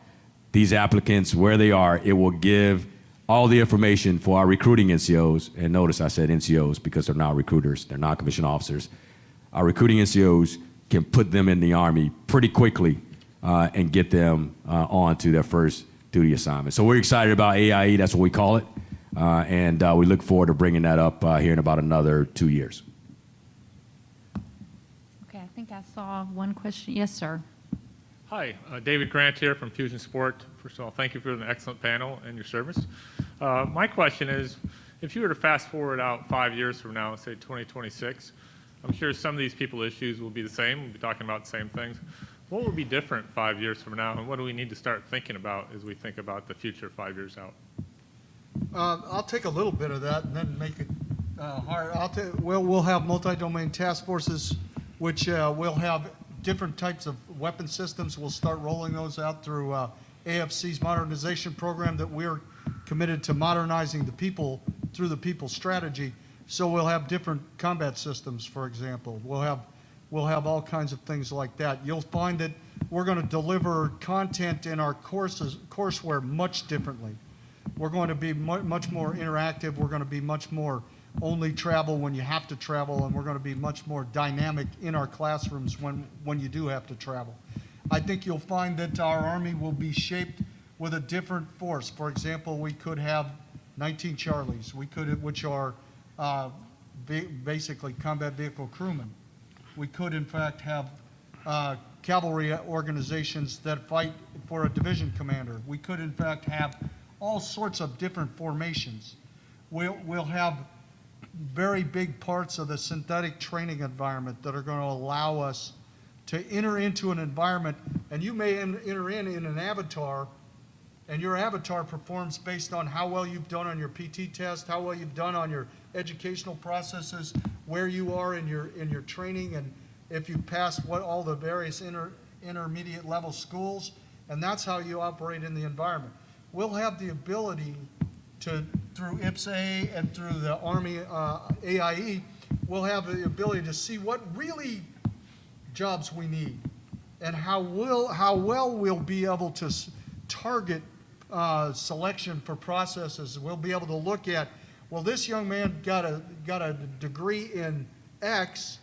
These applicants, where they are, it will give all the information for our recruiting NCOs. And notice I said NCOs because they're not recruiters, they're not commissioned officers. Our recruiting NCOs can put them in the Army pretty quickly and get them on to their first duty assignment. So we're excited about AIE, that's what we call it. And we look forward to bringing that up here in about another 2 years. Okay, I think I saw one question. Yes, sir. Hi, David Grant here from Fusion Sport. First of all, thank you for an excellent panel and your service. My question is, if you were to fast forward out 5 years from now, say 2026, I'm sure some of these people issues will be the same. We'll be talking about the same things. What will be different 5 years from now, and what do we need to start thinking about as we think about the future 5 years out? I'll take a little bit of that and then make it hard. We'll have multi-domain task forces, which will have different types of weapon systems. We'll start rolling those out through AFC's modernization program that we're committed to modernizing the people through the people strategy. So we'll have different combat systems, for example. We'll have all kinds of things like that. You'll find that we're going to deliver content in our courseware much differently. We're going to be much more interactive. We're going to be much more only travel when you have to travel, and we're going to be much more dynamic in our classrooms when you do have to travel. I think you'll find that our Army will be shaped with a different force. For example, we could have 19 Charlies, which are basically combat vehicle crewmen. We could, in fact, have cavalry organizations that fight for a division commander. We could, in fact, have all sorts of different formations. We'll have very big parts of the synthetic training environment that are going to allow us to enter into an environment, and you may enter in an avatar, and your avatar performs based on how well you've done on your PT test, how well you've done on your educational processes, where you are in your training, and if you pass all the various intermediate level schools, and that's how you operate in the environment. We'll have the ability to, through IPSA and through the Army AIE, we'll have the ability to see what really jobs we need and how well we'll be able to target selection for processes. We'll be able to look at, well, this young man got a degree in X,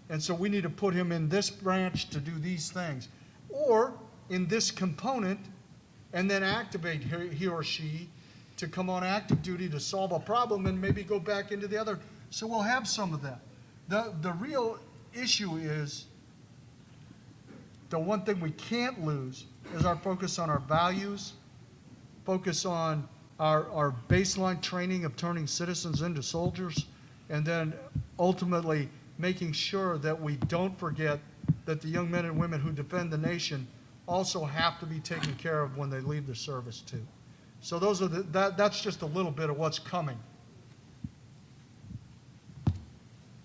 and so we need to put him in this branch to do these things, or in this component, and then activate he or she to come on active duty to solve a problem and maybe go back into the other. So we'll have some of that. The real issue is, the one thing we can't lose is our focus on our values, focus on our baseline training of turning citizens into soldiers, and then ultimately making sure that we don't forget that the young men and women who defend the nation also have to be taken care of when they leave the service too. So those are that's just a little bit of what's coming.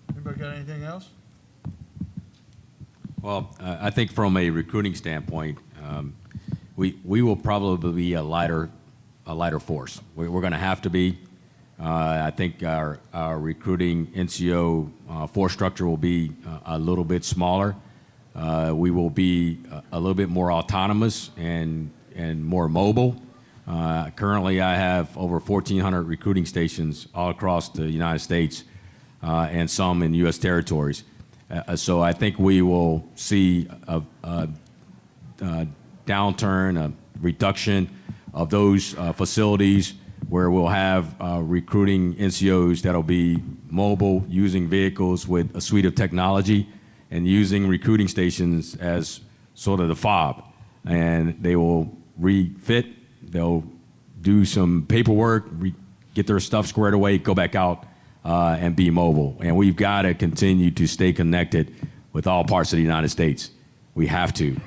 Anybody got anything else? Well, I think from a recruiting standpoint, we will probably be a lighter force. We're going to have to be. I think our recruiting NCO force structure will be a little bit smaller. We will be a little bit more autonomous and more mobile. Currently, I have over 1,400 recruiting stations all across the United States and some in U.S. territories. So I think we will see a downturn, a reduction of those facilities where we'll have recruiting NCOs that'll be mobile, using vehicles with a suite of technology, and using recruiting stations as sort of the fob. And they will refit, they'll do some paperwork, get their stuff squared away, go back out and be mobile. And we've got to continue to stay connected with all parts of the United States. We have to.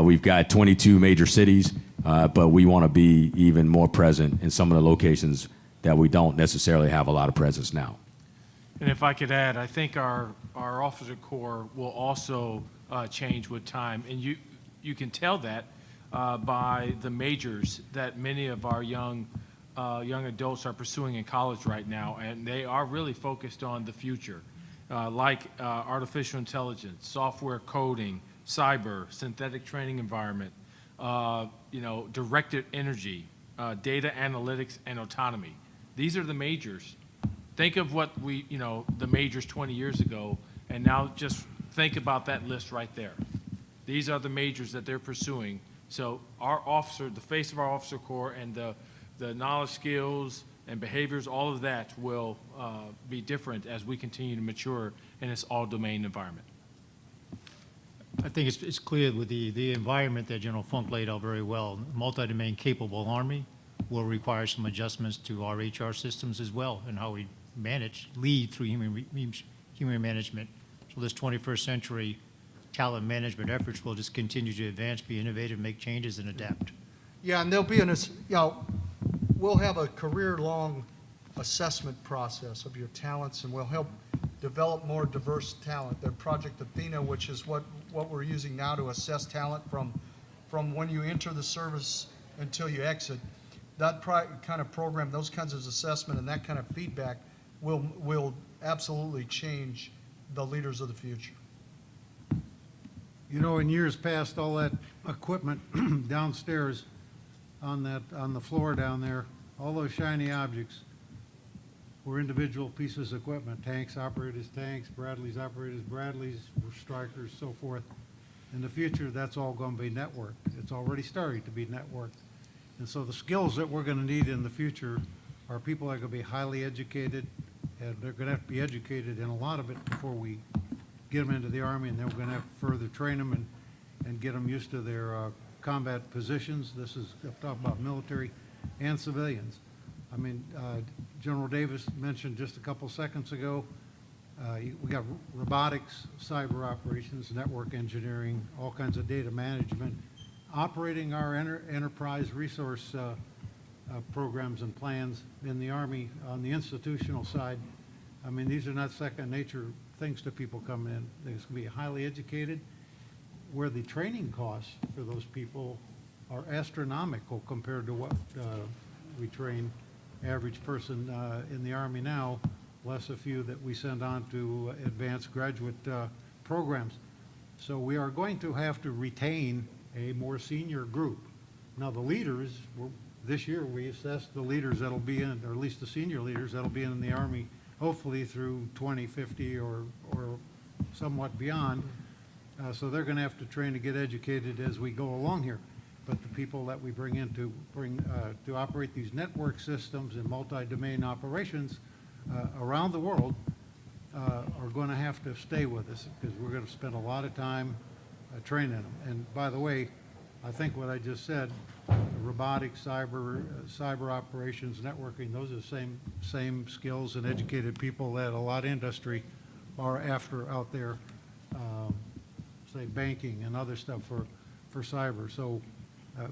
We've got 22 major cities, but we want to be even more present in some of the locations that we don't necessarily have a lot of presence now. And if I could add, I think our officer corps will also change with time. And you can tell that by the majors that many of our young adults are pursuing in college right now. And they are really focused on the future, like artificial intelligence, software coding, cyber, synthetic training environment, directed energy, data analytics, and autonomy. These are the majors. Think of what the majors 20 years ago, and now just think about that list right there. These are the majors that they're pursuing. So our officer, the face of our officer corps, and the knowledge, skills, and behaviors, all of that will be different as we continue to mature in this all-domain environment. I think it's clear with the environment that General Funk laid out very well. Multi-domain capable Army will require some adjustments to our HR systems as well, and how we lead through human management. So this 21st century talent management efforts will just continue to advance, be innovative, make changes, and adapt. Yeah, and there'll be we'll have a career-long assessment process of your talents, and we'll help develop more diverse talent. The Project Athena, which is what we're using now to assess talent from when you enter the service until you exit, that kind of program, those kinds of assessment and that kind of feedback will absolutely change the leaders of the future. You know, in years past, all that equipment downstairs on the floor down there, all those shiny objects were individual pieces of equipment. Tanks operated as tanks, Bradleys operated as Bradleys, Strikers, so forth. In the future, that's all going to be networked. It's already starting to be networked. And so the skills that we're going to need in the future are people that are going to be highly educated, and they're going to have to be educated in a lot of it before we get them into the Army, and then we're going to have to further train them and get them used to their combat positions. This is, I'm talking about military and civilians. I mean, General Davis mentioned just a couple seconds ago, we got robotics, cyber operations, network engineering, all kinds of data management, operating our enterprise resource programs and plans in the Army on the institutional side. I mean, these are not second nature things to people coming in. They're going to be highly educated, where the training costs for those people are astronomical compared to what we train average person in the Army now, less a few that we send on to advanced graduate programs. So we are going to have to retain a more senior group. Now the leaders, this year we assessed the leaders that'll be in, or at least the senior leaders that'll be in the Army, hopefully through 2050 or somewhat beyond. So they're going to have to train to get educated as we go along here. But the people that we bring in to operate these network systems and multi-domain operations around the world are going to have to stay with us, because we're going to spend a lot of time training them. And by the way, I think what I just said, robotics, cyber operations, networking, those are the same skills and educated people that a lot of industry are after out there, say banking and other stuff for cyber. So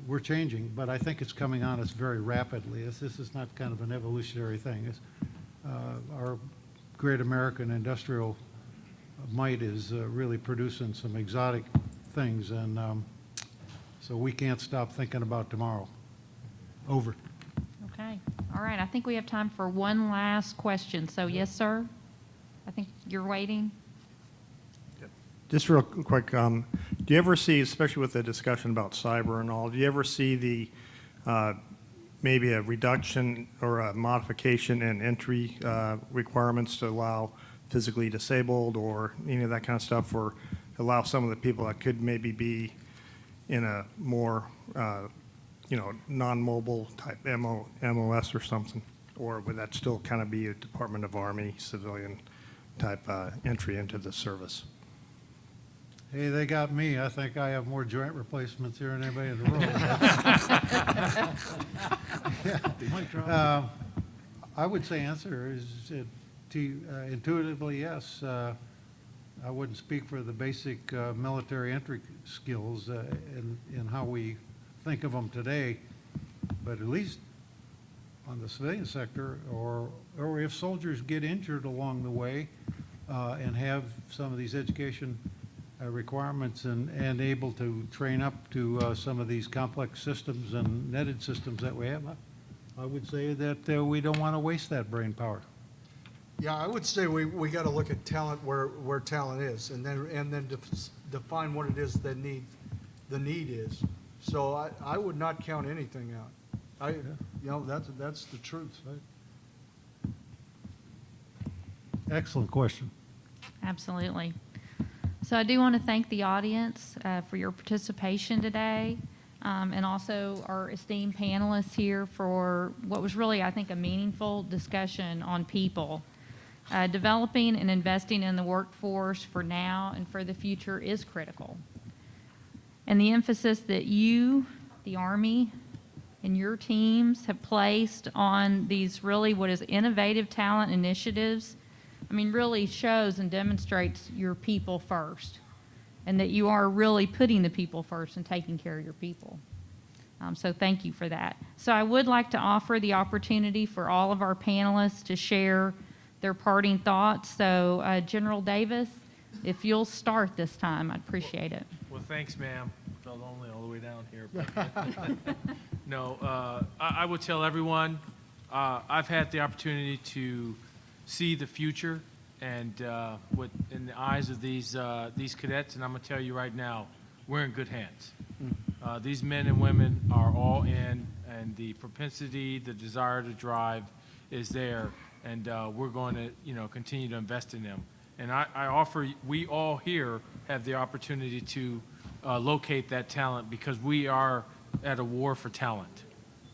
we're changing, but I think it's coming on us very rapidly. This is not kind of an evolutionary thing. Our great American industrial might is really producing some exotic things, and so we can't stop thinking about tomorrow. Over. Okay. All right. I think we have time for one last question. So, yes, sir? I think you're waiting. Just real quick, do you ever see, especially with the discussion about cyber and all, do you ever see the maybe a reduction or a modification in entry requirements to allow physically disabled or any of that kind of stuff, or allow some of the people that could maybe be in a more non-mobile type MOS or something? Or would that still kind of be a Department of Army civilian type entry into the service? Hey, they got me. I think I have more joint replacements here than anybody in the room. I would say answer is intuitively yes. I wouldn't speak for the basic military entry skills in how we think of them today, but at least on the civilian sector, or if soldiers get injured along the way and have some of these education requirements and able to train up to some of these complex systems and netted systems that we have, I would say that we don't want to waste that brain power. Yeah, I would say we got to look at talent where talent is, and then define what it is that the need is. So I would not count anything out. That's the truth. Right? Excellent question. Absolutely. So I do want to thank the audience for your participation today, and also our esteemed panelists here for what was really, I think, a meaningful discussion on people. Developing and investing in the workforce for now and for the future is critical. And the emphasis that you, the Army, and your teams have placed on these really what is innovative talent initiatives, I mean, really shows and demonstrates your people first, and that you are really putting the people first and taking care of your people. So thank you for that. So I would like to offer the opportunity for all of our panelists to share their parting thoughts. So General Davis, if you'll start this time, I'd appreciate it. Well, thanks, ma'am. Felt lonely all the way down here. But no, I would tell everyone, I've had the opportunity to see the future and in the eyes of these cadets, and I'm going to tell you right now, we're in good hands. These men and women are all in, and the propensity, the desire to drive is there, and we're going to continue to invest in them. And I offer, we all here have the opportunity to locate that talent, because we are at a war for talent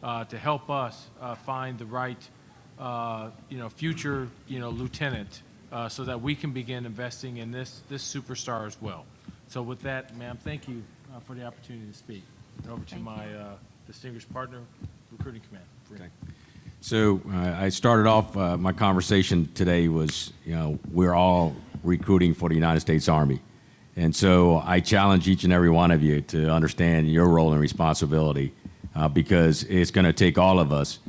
to help us find the right future lieutenant so that we can begin investing in this superstar as well. So with that, ma'am, thank you for the opportunity to speak. And over to my distinguished partner, Recruiting Command. Okay. So I started off my conversation today was, we're all recruiting for the United States Army. And so I challenge each and every one of you to understand your role and responsibility because it's going to take all of us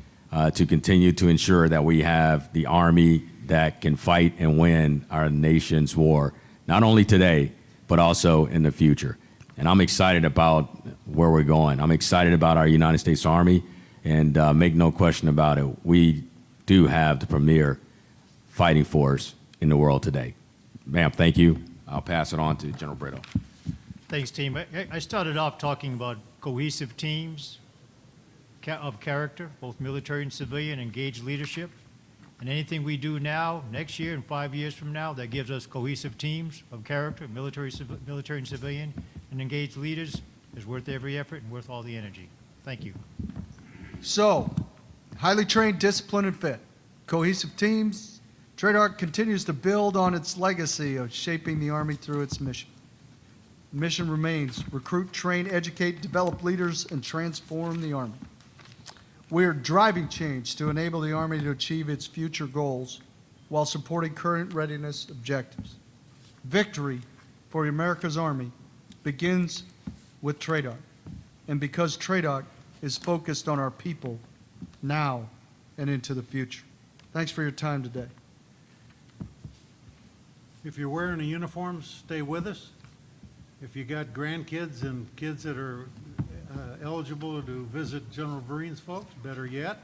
to continue to ensure that we have the Army that can fight and win our nation's war, not only today, but also in the future. And I'm excited about where we're going. I'm excited about our United States Army, and make no question about it, we do have the premier fighting force in the world today. Ma'am, thank you. I'll pass it on to General Britto. Thanks, team. I started off talking about cohesive teams of character, both military and civilian, engaged leadership. And anything we do now, next year and 5 years from now, that gives us cohesive teams of character, military and civilian, and engaged leaders is worth every effort and worth all the energy. Thank you. So, highly trained, disciplined, and fit. Cohesive teams. Tradoc continues to build on its legacy of shaping the Army through its mission. The mission remains: recruit, train, educate, develop leaders, and transform the Army. We are driving change to enable the Army to achieve its future goals while supporting current readiness objectives. Victory for America's Army begins with Tradoc, and because Tradoc is focused on our people now and into the future. Thanks for your time today. If you're wearing a uniform, stay with us. If you got grandkids and kids that are eligible to visit General Vereen's folks, better yet,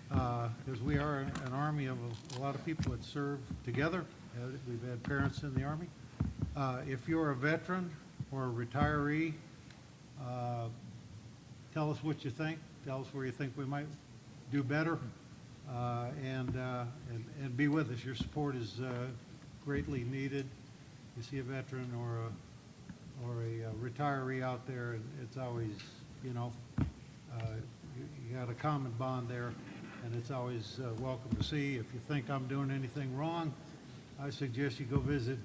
because we are an army of a lot of people that serve together. We've had parents in the Army. If you're a veteran or a retiree, tell us what you think. Tell us where you think we might do better, and be with us. Your support is greatly needed. You see a veteran or a retiree out there, it's always, You got a common bond there, and it's always welcome to see. If you think I'm doing anything wrong, I suggest you go visit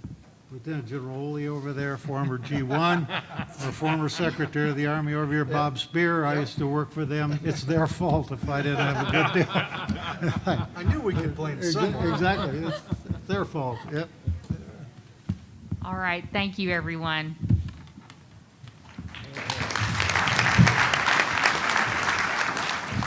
Lieutenant General Ole over there, former G1, or former Secretary of the Army over here, Bob Spear. I used to work for them. It's their fault if I didn't have a good deal. I knew we could blame someone. Exactly. It's their fault. Yep. All right, thank you, everyone.